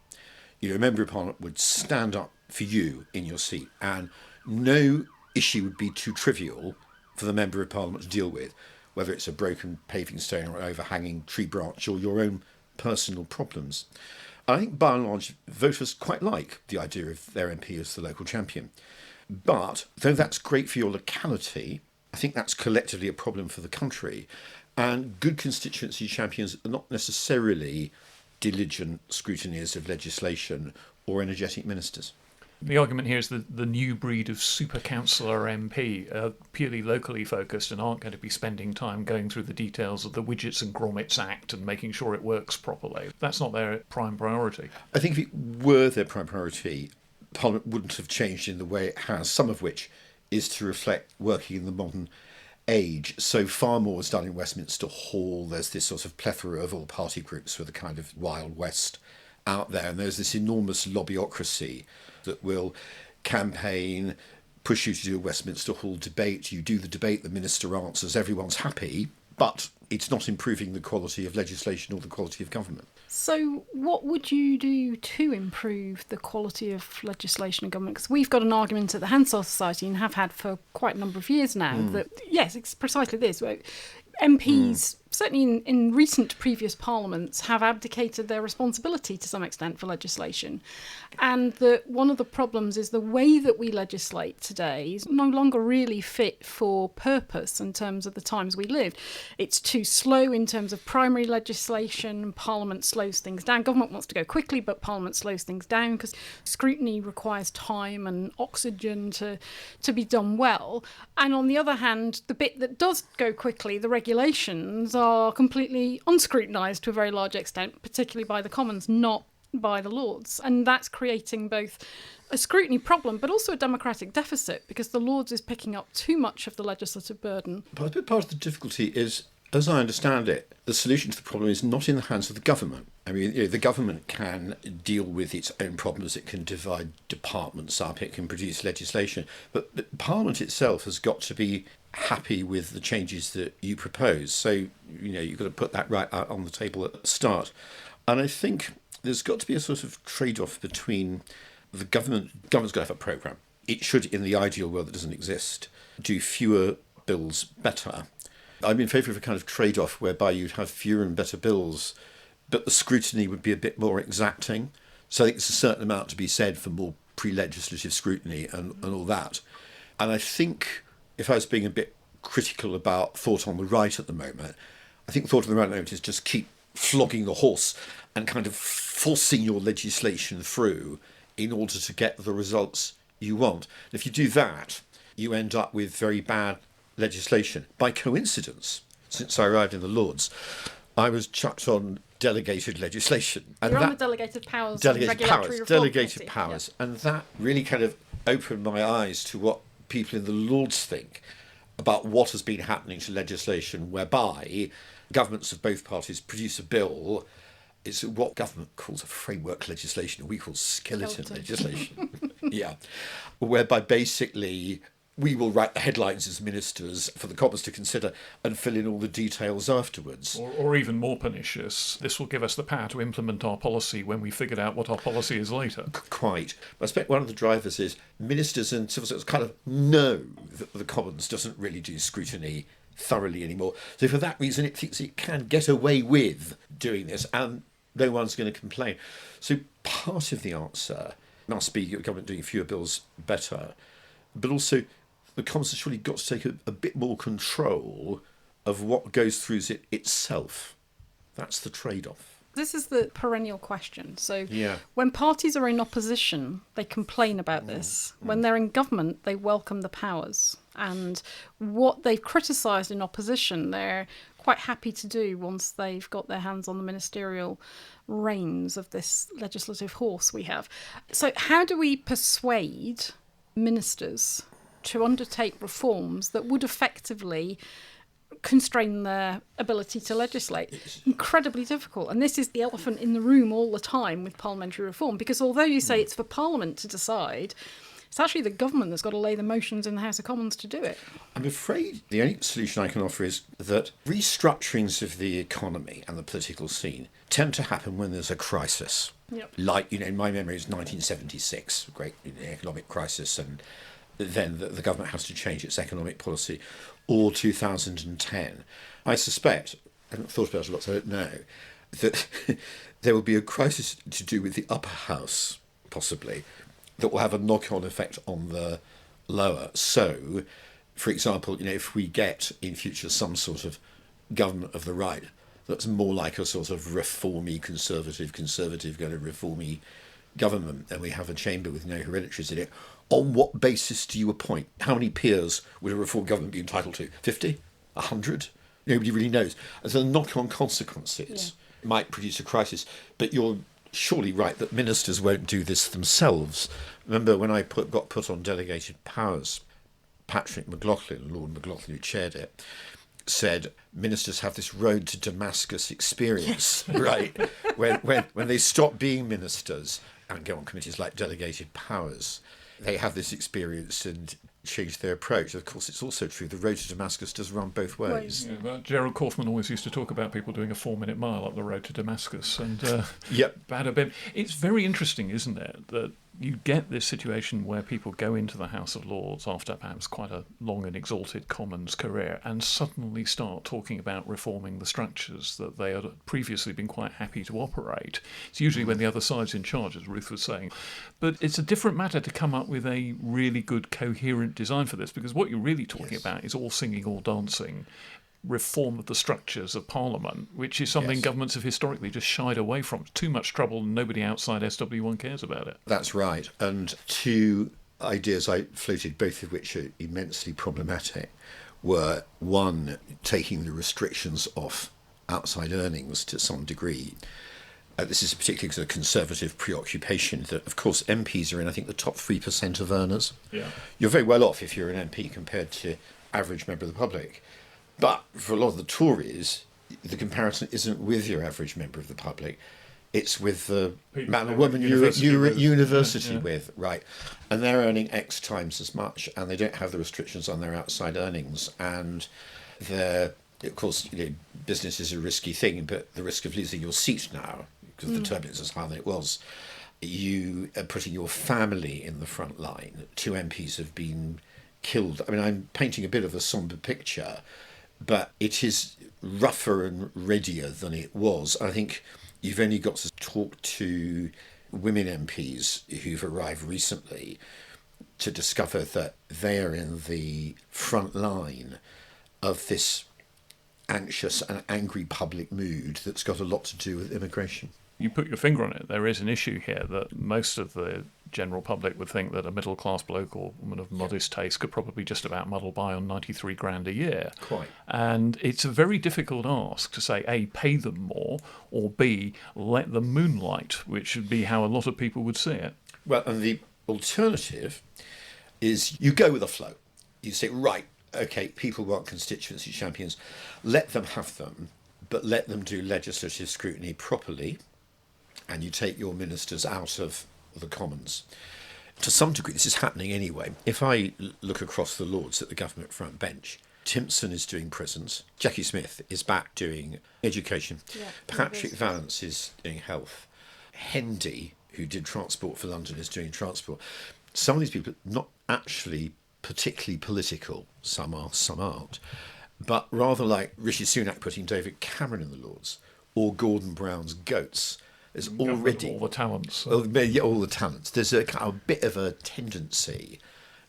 You know, a Member of Parliament would stand up for you in your seat, and no issue would be too trivial for the Member of Parliament to deal with, whether it's a broken paving stone or an overhanging tree branch or your own personal problems. I think by and large voters quite like the idea of their MP as the local champion. But though that's great for your locality, I think that's collectively a problem for the country. And good constituency champions are not necessarily diligent scrutineers of legislation or energetic ministers. The argument here is that the new breed of super councillor MP are purely locally focused and aren't going to be spending time going through the details of the Widgets and Grommets Act and making sure it works properly. That's not their prime priority. I think if it were their prime priority, Parliament wouldn't have changed in the way it has, some of which is to reflect working in the modern age. So far more is done in Westminster Hall. There's this sort of plethora of all party groups with a kind of Wild West out there. And there's this enormous lobbyocracy that will campaign, push you to do a Westminster Hall debate. You do the debate, the minister answers, everyone's happy, but it's not improving the quality of legislation or the quality of government. So what would you do to improve the quality of legislation and government? Because we've got an argument at the Hansard Society and have had for quite a number of years now that, yes, it's precisely this. MPs, certainly in recent previous parliaments, have abdicated their responsibility to some extent for legislation. And that one of the problems is the way that we legislate today is no longer really fit for purpose in terms of the times we live. It's too slow in terms of primary legislation. Parliament slows things down. Government wants to go quickly, but Parliament slows things down because scrutiny requires time and oxygen to be done well. And on the other hand, the bit that does go quickly, the regulations, are completely unscrutinised to a very large extent, particularly by the Commons, not by the Lords. And that's creating both a scrutiny problem but also a democratic deficit because the Lords is picking up too much of the legislative burden. But part of the difficulty is, as I understand it, the solution to the problem is not in the hands of the government. I mean, the government can deal with its own problems, it can divide departments up, it can produce legislation, but Parliament itself has got to be happy with the changes that you propose. So, you've got to put that right out on the table at the start. And I think there's got to be a sort of trade-off between the government's got to have a programme. It should, in the ideal world that doesn't exist, do fewer bills better. I'm in favour of a kind of trade-off whereby you'd have fewer and better bills, but the scrutiny would be a bit more exacting. So I think there's a certain amount to be said for more pre-legislative scrutiny and all that. And I think, if I was being a bit critical about thought on the right at the moment, I think thought on the right at the moment is just keep flogging the horse and kind of forcing your legislation through in order to get the results you want. And if you do that, you end up with very bad legislation. By coincidence, since I arrived in the Lords, I was chucked on delegated legislation. And you're on the delegated powers and regulatory reform delegated committee. powers. Yeah. And that really kind of opened my eyes to what people in the Lords think about what has been happening to legislation whereby governments of both parties produce a bill. It's what government calls a framework legislation, or we call skeleton legislation. Yeah. Whereby basically we will write the headlines as ministers for the Commons to consider and fill in all the details afterwards. Or even more pernicious, this will give us the power to implement our policy when we figured out what our policy is later. Quite. But I expect one of the drivers is ministers and civil servants kind of know that the Commons doesn't really do scrutiny thoroughly anymore. So for that reason, it thinks it can get away with doing this and no one's going to complain. So part of the answer must be the government doing fewer bills better, but also the Commons has surely got to take a bit more control of what goes through it itself. That's the trade-off. This is the perennial question. So Yeah. when parties are in opposition, they complain about this. When they're in government, they welcome the powers. And what they've criticised in opposition, they're quite happy to do once they've got their hands on the ministerial reins of this legislative horse we have. So how do we persuade ministers to undertake reforms that would effectively constrain their ability to legislate? It's incredibly difficult. And this is the elephant in the room all the time with parliamentary reform, because although you say it's for Parliament to decide, it's actually the government that's got to lay the motions in the House of Commons to do it. I'm afraid the only solution I can offer is that restructurings of the economy and the political scene tend to happen when there's a crisis. Yep. Like, in my memory, it's 1976, great economic crisis, and then the government has to change its economic policy, or 2010. I suspect, I haven't thought about it a lot, so I don't know, that there will be a crisis to do with the upper house, possibly, that will have a knock-on effect on the lower. So, for example, if we get in future some sort of government of the right that's more like a sort of reformy conservative kind of reformy government, and we have a chamber with no hereditaries in it, on what basis do you appoint? How many peers would a reform government be entitled to? 50? 100? Nobody really knows. And so the knock-on consequences might produce a crisis. But you're surely right that ministers won't do this themselves. Remember when I got put on delegated powers, Patrick McLaughlin, Lord McLaughlin, who chaired it, said ministers have this road to Damascus experience, right? When they stop being ministers and go on committees like delegated powers, they have this experience and change their approach. Of course, it's also true the road to Damascus does run both ways. Yeah, well, Gerald Kaufman always used to talk about people doing a 4-minute mile up the road to Damascus, and bada bim. It's very interesting, isn't it, that you get this situation where people go into the House of Lords after perhaps quite a long and exalted Commons career and suddenly start talking about reforming the structures that they had previously been quite happy to operate. It's usually when the other side's in charge, as Ruth was saying. But it's a different matter to come up with a really good, coherent design for this, because what you're really talking about is all singing, all dancing reform of the structures of Parliament, which is something governments have historically just shied away from. It's too much trouble and nobody outside SW1 cares about it. That's right. And two ideas I floated, both of which are immensely problematic, were one, taking the restrictions off outside earnings to some degree. This is particularly a conservative preoccupation that, of course, MPs are in, I think, the top 3% of earners. Yeah. You're very well off if you're an MP compared to average member of the public. But for a lot of the Tories, the comparison isn't with your average member of the public. It's with the man or woman you're at university with, right? And they're earning X times as much, and they don't have the restrictions on their outside earnings. And of course, business is a risky thing, but the risk of losing your seat now, because the turbulence is higher than it was, you are putting your family in the front line. 2 MPs have been killed. I mean, I'm painting a bit of a sombre picture, but it is rougher and readier than it was. I think you've only got to talk to women MPs who've arrived recently to discover that they are in the front line of this anxious and angry public mood that's got a lot to do with immigration. You put your finger on it. There is an issue here that most of the general public would think that a middle-class bloke or woman of modest taste could probably just about muddle by on 93 grand a year. Quite. And it's a very difficult ask to say, A, pay them more, or B, let them moonlight, which would be how a lot of people would see it. Well, and the alternative is you go with the flow. You say, right, OK, people want constituency champions. Let them have them, but let them do legislative scrutiny properly. And you take your ministers out of the Commons. To some degree, this is happening anyway. If I look across the Lords at the government front bench, Timpson is doing prisons, Jackie Smith is back doing education, Patrick Vallance is doing health, Hendy, who did transport for London, is doing transport. Some of these people are not actually particularly political, some are, some aren't, but rather like Rishi Sunak putting David Cameron in the Lords, or Gordon Brown's goats. There's already all the talents. All the talents. There's a bit of a tendency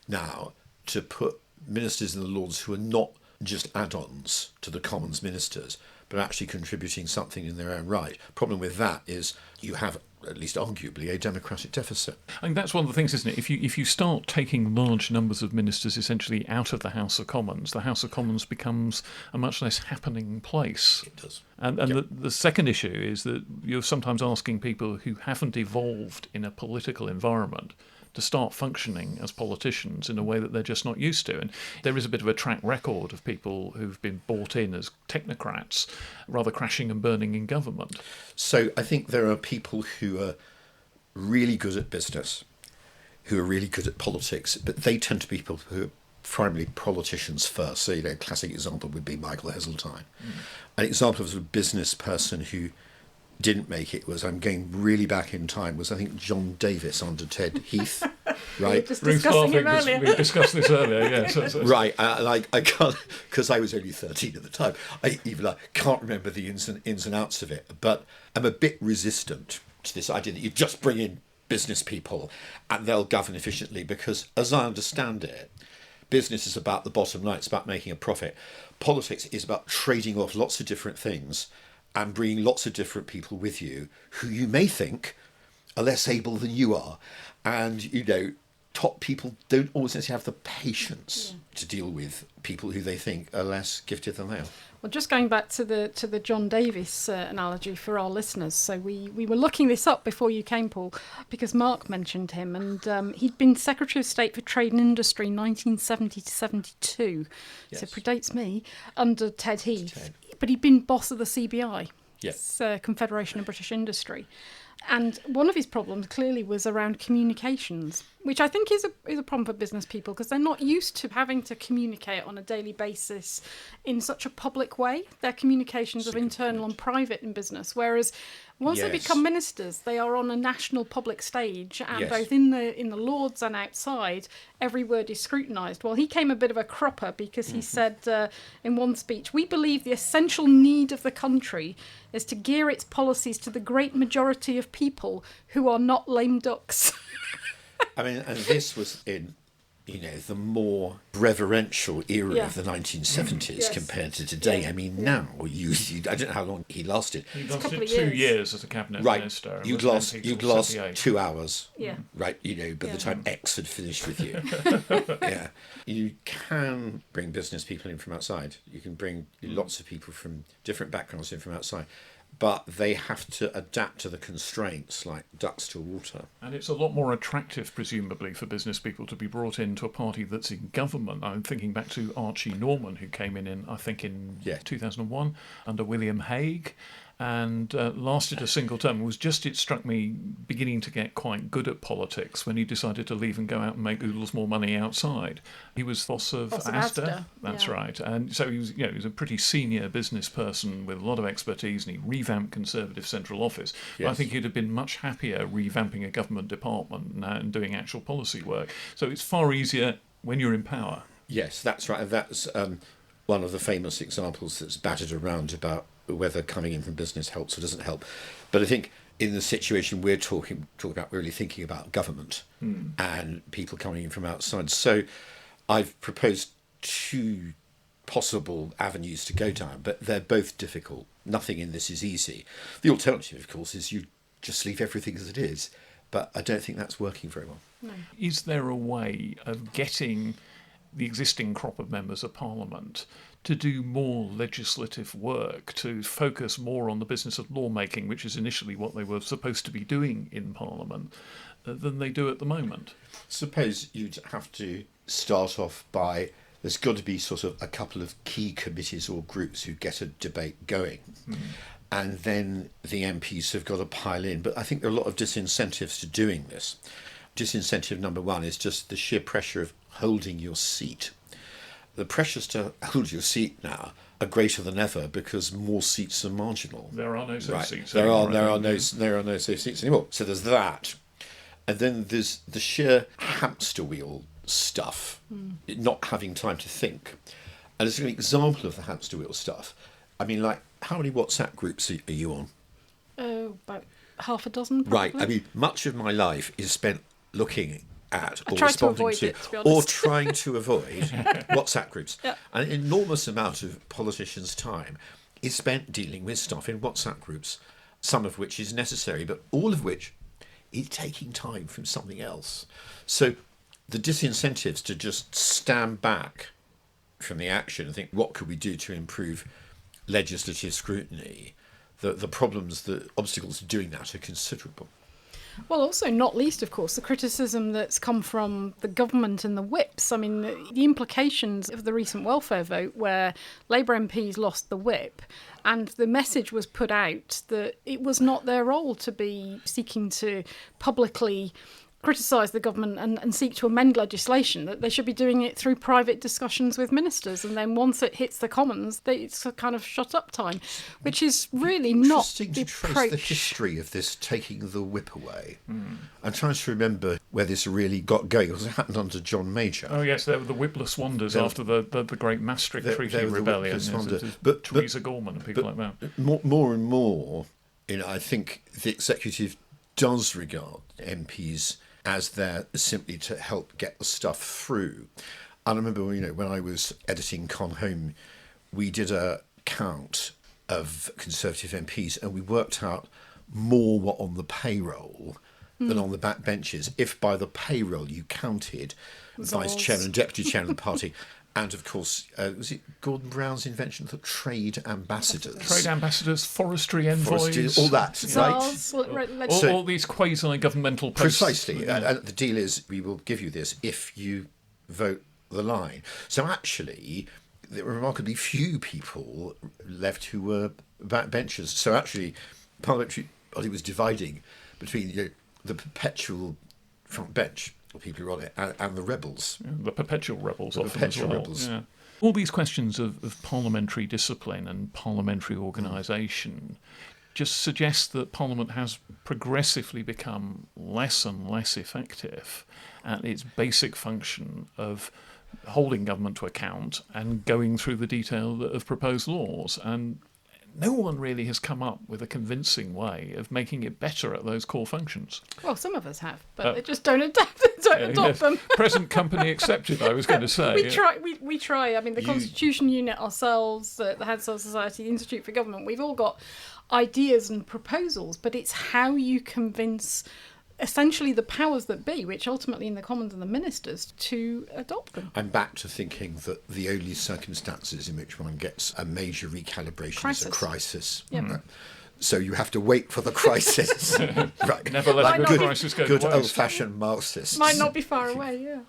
now to put ministers in the Lords who are not just add-ons to the Commons ministers, but actually contributing something in their own right. Problem with that is you have, at least arguably, a democratic deficit. I think that's one of the things, isn't it? If you start taking large numbers of ministers essentially out of the House of Commons, the House of Commons becomes a much less happening place. It does. And the second issue is that you're sometimes asking people who haven't evolved in a political environment to start functioning as politicians in a way that they're just not used to. And there is a bit of a track record of people who've been brought in as technocrats, rather crashing and burning in government. So I think there are people who are really good at business, who are really good at politics, but they tend to be people who are primarily politicians first. So, a classic example would be Michael Heseltine. An example of a business person who didn't make it was, I'm going really back in time, was I think John Davis under Ted Heath, right? Just Ruth discussing him earlier. we discussed this earlier, yeah. Right, I can't, because I was only 13 at the time, I can't remember the ins and outs of it, but I'm a bit resistant to this idea that you just bring in business people and they'll govern efficiently, because as I understand it, business is about the bottom line, it's about making a profit. Politics is about trading off lots of different things and bringing lots of different people with you who you may think are less able than you are. And, top people don't always necessarily have the patience to deal with people who they think are less gifted than they are. Well, just going back to the John Davis analogy for our listeners. So we were looking this up before you came, Paul, because Mark mentioned him, and he'd been Secretary of State for Trade and Industry 1970 to 72. Yes. So it predates me, under Ted Heath. But he'd been boss of the CBI, Confederation of British Industry. And one of his problems clearly was around communications, which I think is a problem for business people, because they're not used to having to communicate on a daily basis in such a public way. Their communications are internal and private in business, whereas once they become ministers, they are on a national public stage, and both in the Lords and outside, every word is scrutinised. Well, he came a bit of a cropper, because he said in one speech, "We believe the essential need of the country is to gear its policies to the great majority of people who are not lame ducks." I mean, and this was in, the more reverential era of the 1970s compared to today. I mean, now, you I don't know how long he lasted. He lasted 2 years as a cabinet minister. You'd last 2 hours, right, by the time X had finished with you. You can bring business people in from outside. You can bring lots of people from different backgrounds in from outside. But they have to adapt to the constraints like ducks to water. And it's a lot more attractive, presumably, for business people to be brought into a party that's in government. I'm thinking back to Archie Norman, who came in I think, in 2001, under William Hague, and lasted a single term. It struck me, beginning to get quite good at politics when he decided to leave and go out and make oodles more money outside. He was boss of Asda. That's right. And so he was a pretty senior business person with a lot of expertise, and he revamped Conservative Central Office. But I think he'd have been much happier revamping a government department and doing actual policy work. So it's far easier when you're in power. Yes, that's right. That's one of the famous examples that's battered around about whether coming in from business helps or doesn't help. But I think in the situation we're talking about, we're really thinking about government and people coming in from outside. So I've proposed 2 possible avenues to go down, but they're both difficult. Nothing in this is easy. The alternative, of course, is you just leave everything as it is. But I don't think that's working very well. No. Is there a way of getting the existing crop of members of Parliament to do more legislative work, to focus more on the business of lawmaking, which is initially what they were supposed to be doing in Parliament, than they do at the moment? Suppose you'd have to start off by, there's got to be sort of a couple of key committees or groups who get a debate going. And then the MPs have got to pile in. But I think there are a lot of disincentives to doing this. Disincentive number 1 is just the sheer pressure of holding your seat. The pressures to hold your seat now are greater than ever because more seats are marginal. There are no such seats. There are no such seats anymore. So there's that. And then there's the sheer hamster wheel stuff, not having time to think. And as an example of the hamster wheel stuff, I mean, like, how many WhatsApp groups are you on? About half a dozen, probably. Right. I mean, much of my life is spent looking at or try to responding avoid to, it, to be honest. or trying to avoid WhatsApp groups. Yeah. And an enormous amount of politicians' time is spent dealing with stuff in WhatsApp groups, some of which is necessary, but all of which is taking time from something else. So the disincentives to just stand back from the action and think, what could we do to improve legislative scrutiny? The problems, the obstacles to doing that are considerable. Well, also, not least, of course, the criticism that's come from the government and the whips. I mean, the implications of the recent welfare vote where Labour MPs lost the whip, and the message was put out that it was not their role to be seeking to publicly criticise the government and seek to amend legislation, that they should be doing it through private discussions with ministers. And then once it hits the Commons, it's a kind of shut up time, which is really not the Interesting to trace approach. the history of this taking the whip away. I'm trying to remember where this really got going, because it happened under John Major. Oh yes, there were the whipless wonders after the great Maastricht Treaty rebellion. But Theresa Gorman and people like that. More and more, I think the executive does regard MPs as there simply to help get the stuff through. I remember, when I was editing Con Home, we did a count of Conservative MPs, and we worked out more were on the payroll than on the back benches. If by the payroll you counted vice chair and deputy chair of the party, and of course, was it Gordon Brown's invention of the trade ambassadors? Trade ambassadors, forestry envoys, all that, right? All these quasi-governmental posts. Precisely, and the deal is, we will give you this if you vote the line. So actually, there were remarkably few people left who were backbenchers. So actually, parliamentary body was dividing between the perpetual front bench, or people who are on it, and the rebels. Yeah, the perpetual rebels. The often perpetual as well. rebels. Yeah. All these questions of parliamentary discipline and parliamentary organisation just suggest that Parliament has progressively become less and less effective at its basic function of holding government to account and going through the detail of proposed laws. And no one really has come up with a convincing way of making it better at those core functions. Well, some of us have, but they just don't adopt them. Present company accepted, I was going to say. We try. I mean, the Constitution Unit ourselves, the Hansard Society, the Institute for Government, we've all got ideas and proposals, but it's how you convince essentially the powers that be, which ultimately in the Commons and the ministers, to adopt them. I'm back to thinking that the only circumstances in which one gets a major recalibration is a crisis. Yep. So you have to wait for the crisis. Right. Never let a good crisis go to waste. Good old-fashioned Marxists. Might not be far away, yeah.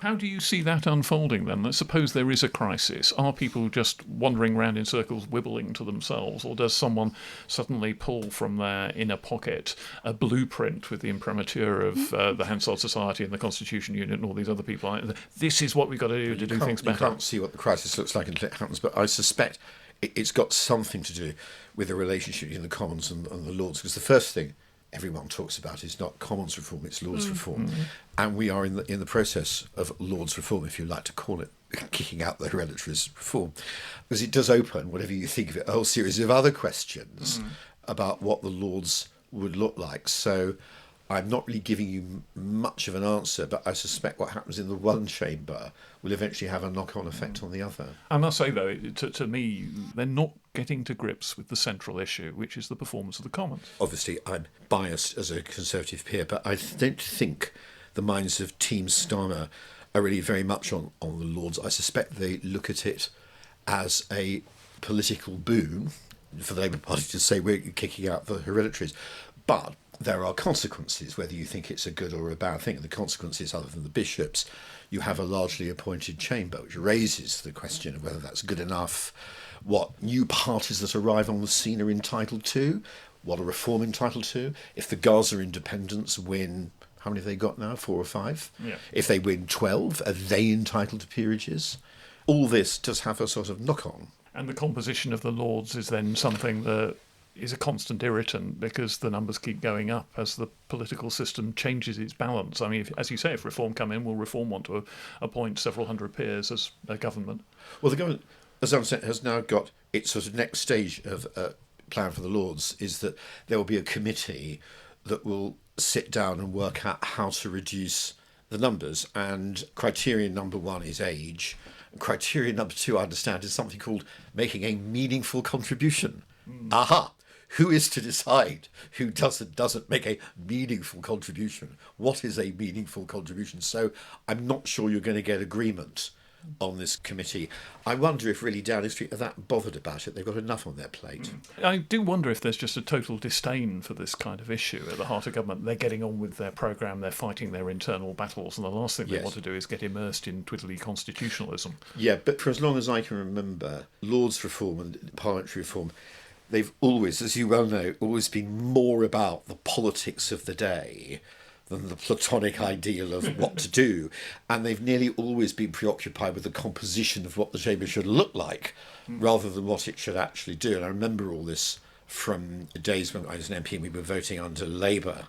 How do you see that unfolding then? Let's suppose there is a crisis. Are people just wandering around in circles, wibbling to themselves, or does someone suddenly pull from their inner pocket a blueprint with the imprimatur of the Hansard Society and the Constitution Unit and all these other people? This is what we've got to do to do things better. You can't see what the crisis looks like until it happens, but I suspect it's got something to do with the relationship between the Commons and the Lords, because the first thing everyone talks about is not Commons reform, it's Lords reform. And we are in the process of Lords reform, if you like to call it, kicking out the hereditaries reform, because it does open, whatever you think of it, a whole series of other questions about what the Lords would look like. So I'm not really giving you much of an answer, but I suspect what happens in the one chamber will eventually have a knock-on effect on the other. I must say, though, to me, they're not getting to grips with the central issue, which is the performance of the Commons. Obviously, I'm biased as a Conservative peer, but I don't think the minds of Team Starmer are really very much on the Lords. I suspect they look at it as a political boon for the Labour Party to say we're kicking out the hereditaries. But there are consequences, whether you think it's a good or a bad thing. And the consequences, other than the bishops, you have a largely appointed chamber, which raises the question of whether that's good enough, what new parties that arrive on the scene are entitled to, what a reform entitled to. If the Gaza independents win, how many have they got now, 4 or 5? Yeah. If they win 12, are they entitled to peerages? All this does have a sort of knock-on. And the composition of the Lords is then something that is a constant irritant because the numbers keep going up as the political system changes its balance. I mean, as you say, if reform come in, will reform want to appoint several hundred peers as a government? Well, the government, as I'm saying, has now got its sort of next stage of plan for the Lords is that there will be a committee that will sit down and work out how to reduce the numbers. And criterion number 1 is age. Criteria number 2, I understand, is something called making a meaningful contribution. Aha! Who is to decide who doesn't make a meaningful contribution? What is a meaningful contribution? So I'm not sure you're going to get agreement on this committee. I wonder if really Downing Street are that bothered about it. They've got enough on their plate. I do wonder if there's just a total disdain for this kind of issue at the heart of government. They're getting on with their programme, they're fighting their internal battles, and the last thing they want to do is get immersed in twiddly constitutionalism. Yeah, but for as long as I can remember, Lords reform and parliamentary reform, they've always, as you well know, always been more about the politics of the day than the platonic ideal of what to do. And they've nearly always been preoccupied with the composition of what the chamber should look like rather than what it should actually do. And I remember all this from the days when I was an MP and we were voting under Labour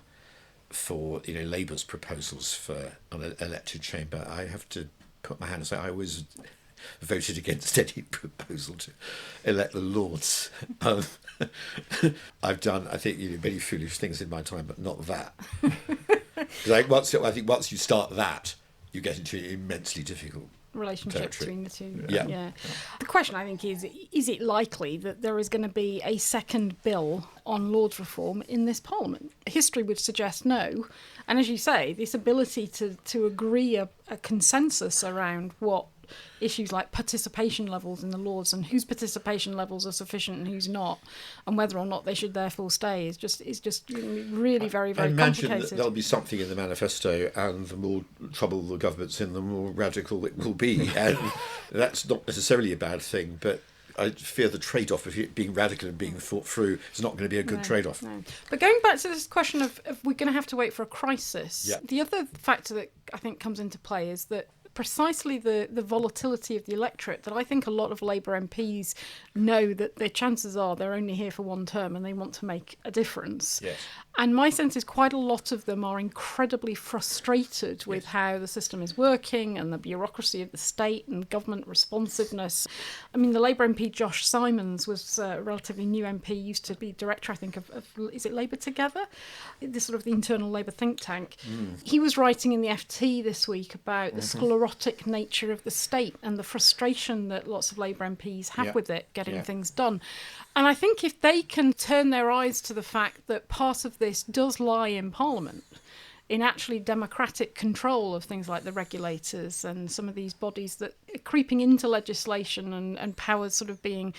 for Labour's proposals for an elected chamber. I have to put my hand and say I always voted against any proposal to elect the Lords. I've done, I think, many foolish things in my time, but not that. Because I think once you start that, you get into immensely difficult relationship territory between the two. Yeah. The question, I think, is it likely that there is going to be a second bill on Lords reform in this Parliament? History would suggest no. And as you say, this ability to agree a consensus around what issues like participation levels in the Lords and whose participation levels are sufficient and whose not, and whether or not they should therefore stay is just really very, very I imagine complicated. that there'll be something in the manifesto, and the more trouble the government's in, the more radical it will be. And that's not necessarily a bad thing, but I fear the trade-off of it being radical and being thought through is not going to be a good trade-off. No. But going back to this question of we're going to have to wait for a crisis, the other factor that I think comes into play is that precisely the volatility of the electorate, that I think a lot of Labour MPs know that their chances are they're only here for one term and they want to make a difference. Yes. And my sense is quite a lot of them are incredibly frustrated with how the system is working and the bureaucracy of the state and government responsiveness. I mean, the Labour MP Josh Simons was a relatively new MP, used to be director, I think, of is it Labour Together? This sort of the internal Labour think tank. He was writing in the FT this week about the sclerotic nature of the state and the frustration that lots of Labour MPs have with it, getting things done. And I think if they can turn their eyes to the fact that part of this does lie in Parliament, in actually democratic control of things like the regulators and some of these bodies that are creeping into legislation and powers sort of being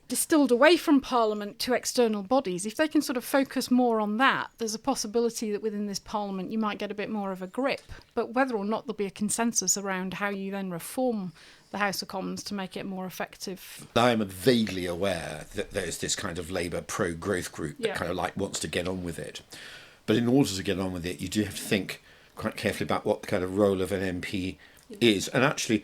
distilled away from Parliament to external bodies, if they can sort of focus more on that, there's a possibility that within this Parliament you might get a bit more of a grip. But whether or not there'll be a consensus around how you then reform the House of Commons to make it more effective. I am vaguely aware that there's this kind of Labour pro-growth group that kind of wants to get on with it. But in order to get on with it, you do have to think quite carefully about what the kind of role of an MP is. And actually,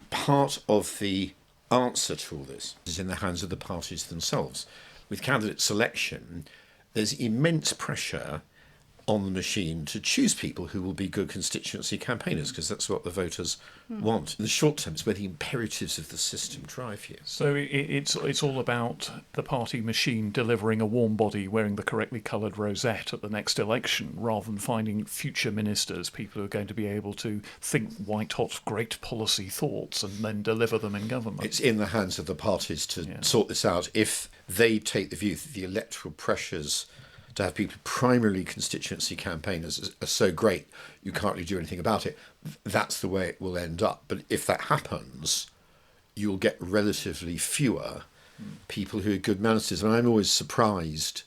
part of the answer to all this is in the hands of the parties themselves. With candidate selection, there's immense pressure on the machine to choose people who will be good constituency campaigners, because that's what the voters want. In the short term, it's where the imperatives of the system drive you. So it's all about the party machine delivering a warm body wearing the correctly coloured rosette at the next election, rather than finding future ministers, people who are going to be able to think white-hot great policy thoughts and then deliver them in government. It's in the hands of the parties to sort this out. If they take the view that the electoral pressures to have people primarily constituency campaigners are so great you can't really do anything about it, that's the way it will end up. But if that happens, you'll get relatively fewer people who are good managers. And I'm always surprised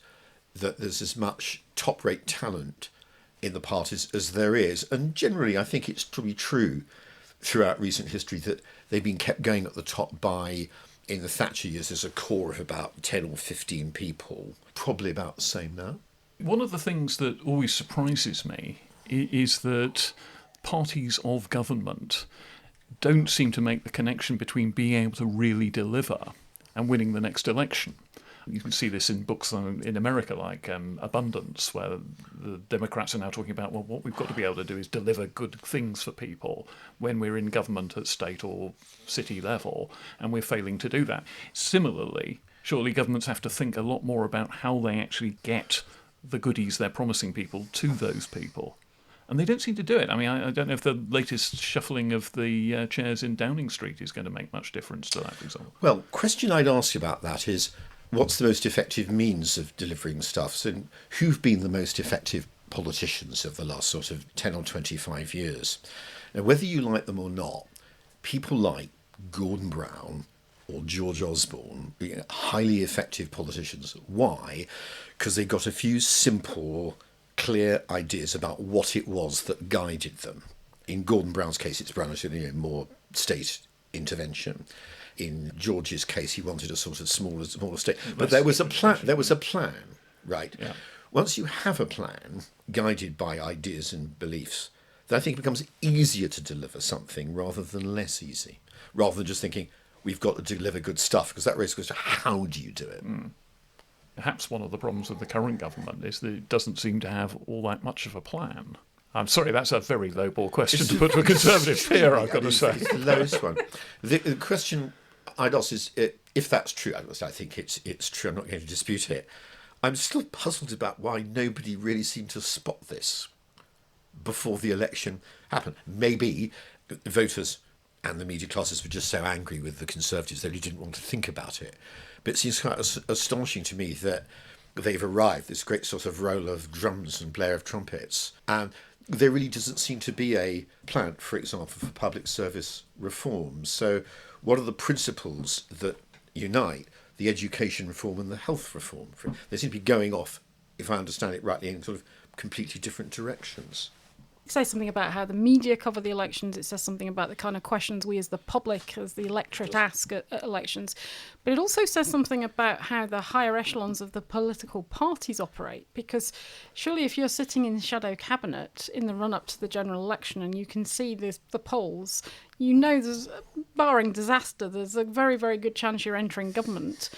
that there's as much top-rate talent in the parties as there is. And generally, I think it's probably true throughout recent history that they've been kept going at the top by, in the Thatcher years, there's a core of about 10 or 15 people, probably about the same now. One of the things that always surprises me is that parties of government don't seem to make the connection between being able to really deliver and winning the next election. You can see this in books in America like Abundance, where the Democrats are now talking about, well, what we've got to be able to do is deliver good things for people when we're in government at state or city level, and we're failing to do that. Similarly, surely governments have to think a lot more about how they actually get the goodies they're promising people to those people. And they don't seem to do it. I mean, I don't know if the latest shuffling of the chairs in Downing Street is going to make much difference to that result. Well, question I'd ask you about that is, what's the most effective means of delivering stuff? So who've been the most effective politicians of the last sort of 10 or 25 years? Now, whether you like them or not, people like Gordon Brown or George Osborne, highly effective politicians. Why? Because they got a few simple, clear ideas about what it was that guided them. In Gordon Brown's case, it's more state intervention. In George's case, he wanted a sort of smaller state. But there was a plan. There was a plan, right? Yeah. Once you have a plan guided by ideas and beliefs, then I think it becomes easier to deliver something rather than less easy. Rather than just thinking, we've got to deliver good stuff, because that raises the question, how do you do it? Perhaps one of the problems with the current government is that it doesn't seem to have all that much of a plan. I'm sorry, that's a very low-ball question to put to a Conservative peer, I've got to say. It's the lowest one. The question I'd ask is, if that's true, I think it's true, I'm not going to dispute it. I'm still puzzled about why nobody really seemed to spot this before the election happened. Maybe voters and the media classes were just so angry with the Conservatives they really didn't want to think about it. But it seems quite astonishing to me that they've arrived, this great sort of roll of drums and blare of trumpets, and there really doesn't seem to be a plan, for example, for public service reform. So what are the principles that unite the education reform and the health reform? They seem to be going off, if I understand it rightly, in sort of completely different directions. It says something about how the media cover the elections. It says something about the kind of questions we as the public, as the electorate, ask at elections. But it also says something about how the higher echelons of the political parties operate. Because surely if you're sitting in shadow cabinet in the run-up to the general election and you can see the polls, you know there's, barring disaster, there's a very, very good chance you're entering government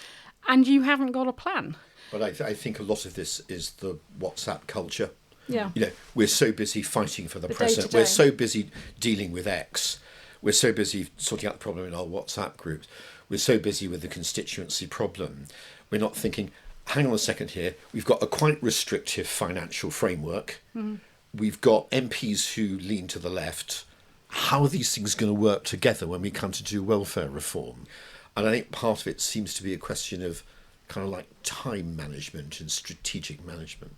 and you haven't got a plan. But I think a lot of this is the WhatsApp culture. Yeah. We're so busy fighting for the present. day-to-day. We're so busy dealing with X. We're so busy sorting out the problem in our WhatsApp groups. We're so busy with the constituency problem. We're not thinking, hang on a second here, we've got a quite restrictive financial framework. We've got MPs who lean to the left. How are these things going to work together when we come to do welfare reform? And I think part of it seems to be a question of kind of like time management and strategic management.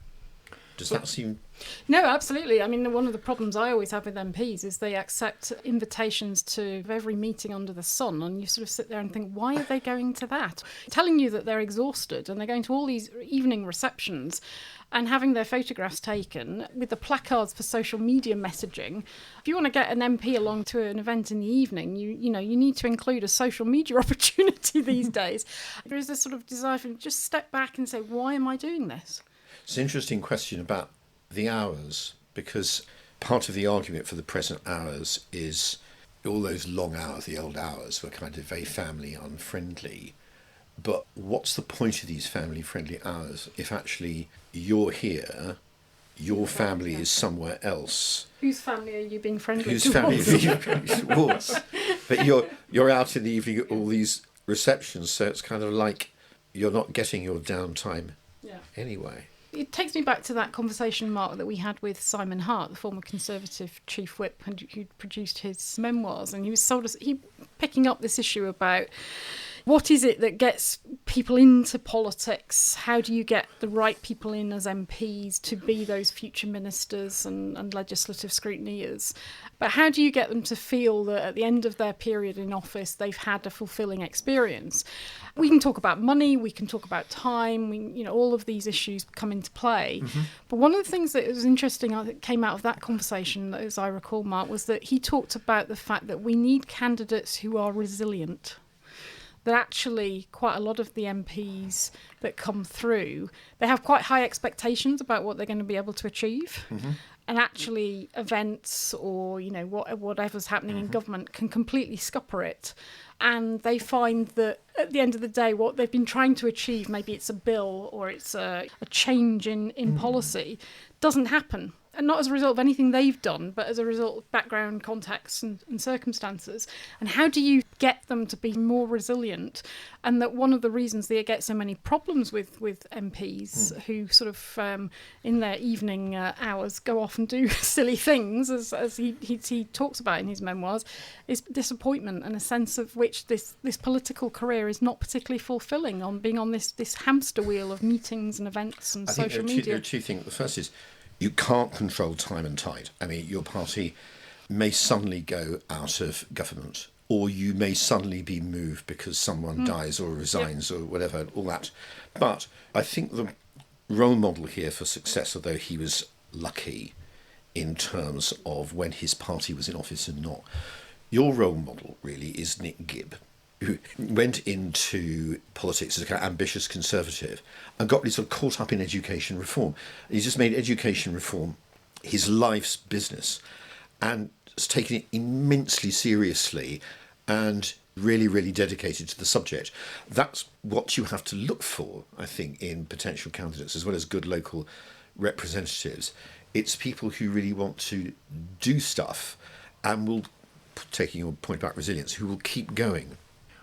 Does that seem... No, absolutely. I mean, one of the problems I always have with MPs is they accept invitations to every meeting under the sun, and you sort of sit there and think, why are they going to that? Telling you that they're exhausted, and they're going to all these evening receptions and having their photographs taken with the placards for social media messaging. If you want to get an MP along to an event in the evening, you need to include a social media opportunity these days. There is this sort of desire for just step back and say, why am I doing this? It's an interesting question about the hours, because part of the argument for the present hours is all those long hours, the old hours, were kind of very family unfriendly. But what's the point of these family friendly hours if actually you're here, your family is somewhere else? Whose family are you being friendly Whose towards? family are you towards? But you're out in the evening at all these receptions, so it's kind of like you're not getting your downtime anyway. It takes me back to that conversation, Mark, that we had with Simon Hart, the former Conservative chief whip, who produced his memoirs, and he was picking up this issue about what is it that gets people into politics? How do you get the right people in as MPs to be those future ministers and legislative scrutineers? But how do you get them to feel that at the end of their period in office, they've had a fulfilling experience? We can talk about money, we can talk about time, all of these issues come into play. Mm-hmm. But one of the things that was interesting that came out of that conversation, as I recall, Mark, was that he talked about the fact that we need candidates who are resilient. That actually quite a lot of the MPs that come through, they have quite high expectations about what they're going to be able to achieve. Mm-hmm. And actually events or, whatever's happening in government can completely scupper it. And they find that at the end of the day, what they've been trying to achieve, maybe it's a bill or it's a change in policy, doesn't happen. and not as a result of anything they've done, but as a result of background, context and circumstances. And how do you get them to be more resilient? And that one of the reasons they get so many problems with MPs who sort of in their evening hours go off and do silly things, as he talks about in his memoirs, is disappointment and a sense of which this political career is not particularly fulfilling, on being on this hamster wheel of meetings and events and social media. There are two things. The first is you can't control time and tide. I mean, your party may suddenly go out of government, or you may suddenly be moved because someone dies or resigns or whatever, all that. But I think the role model here for success, although he was lucky in terms of when his party was in office and not, your role model really is Nick Gibb, who went into politics as a kind of ambitious conservative and got really sort of caught up in education reform. He just made education reform his life's business and has taken it immensely seriously and really, really dedicated to the subject. That's what you have to look for, I think, in potential candidates, as well as good local representatives. It's people who really want to do stuff and will, taking your point about resilience, who will keep going.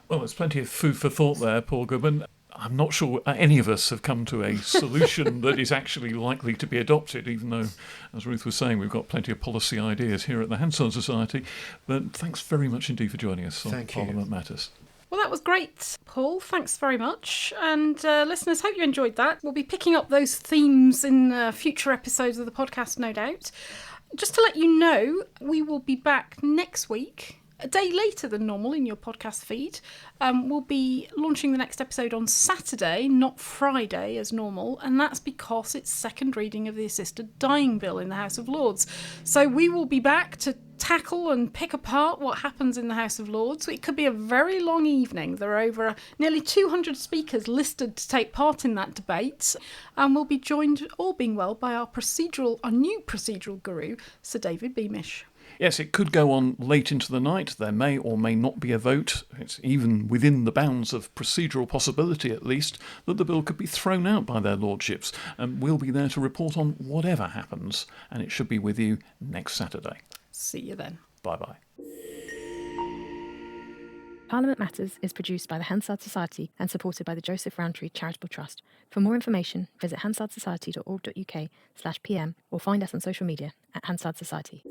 Well, there's plenty of food for thought there, Paul Goodman. I'm not sure any of us have come to a solution that is actually likely to be adopted, even though, as Ruth was saying, we've got plenty of policy ideas here at the Hansard Society. But thanks very much indeed for joining us on Parliament Matters. Well, that was great, Paul. Thanks very much. And listeners, hope you enjoyed that. We'll be picking up those themes in future episodes of the podcast, no doubt. Just to let you know, we will be back next week, a day later than normal in your podcast feed. We'll be launching the next episode on Saturday, not Friday as normal, and that's because it's second reading of the Assisted Dying Bill in the House of Lords. So we will be back to tackle and pick apart what happens in the House of Lords. It could be a very long evening. There are over nearly 200 speakers listed to take part in that debate, and we'll be joined, all being well, by our new procedural guru, Sir David Beamish. Yes, it could go on late into the night. There may or may not be a vote. It's even within the bounds of procedural possibility, at least, that the bill could be thrown out by their lordships. And we'll be there to report on whatever happens, and it should be with you next Saturday. See you then. Bye-bye. Parliament Matters is produced by the Hansard Society and supported by the Joseph Rowntree Charitable Trust. For more information, visit hansardsociety.org.uk/pm or find us on social media at Hansard Society.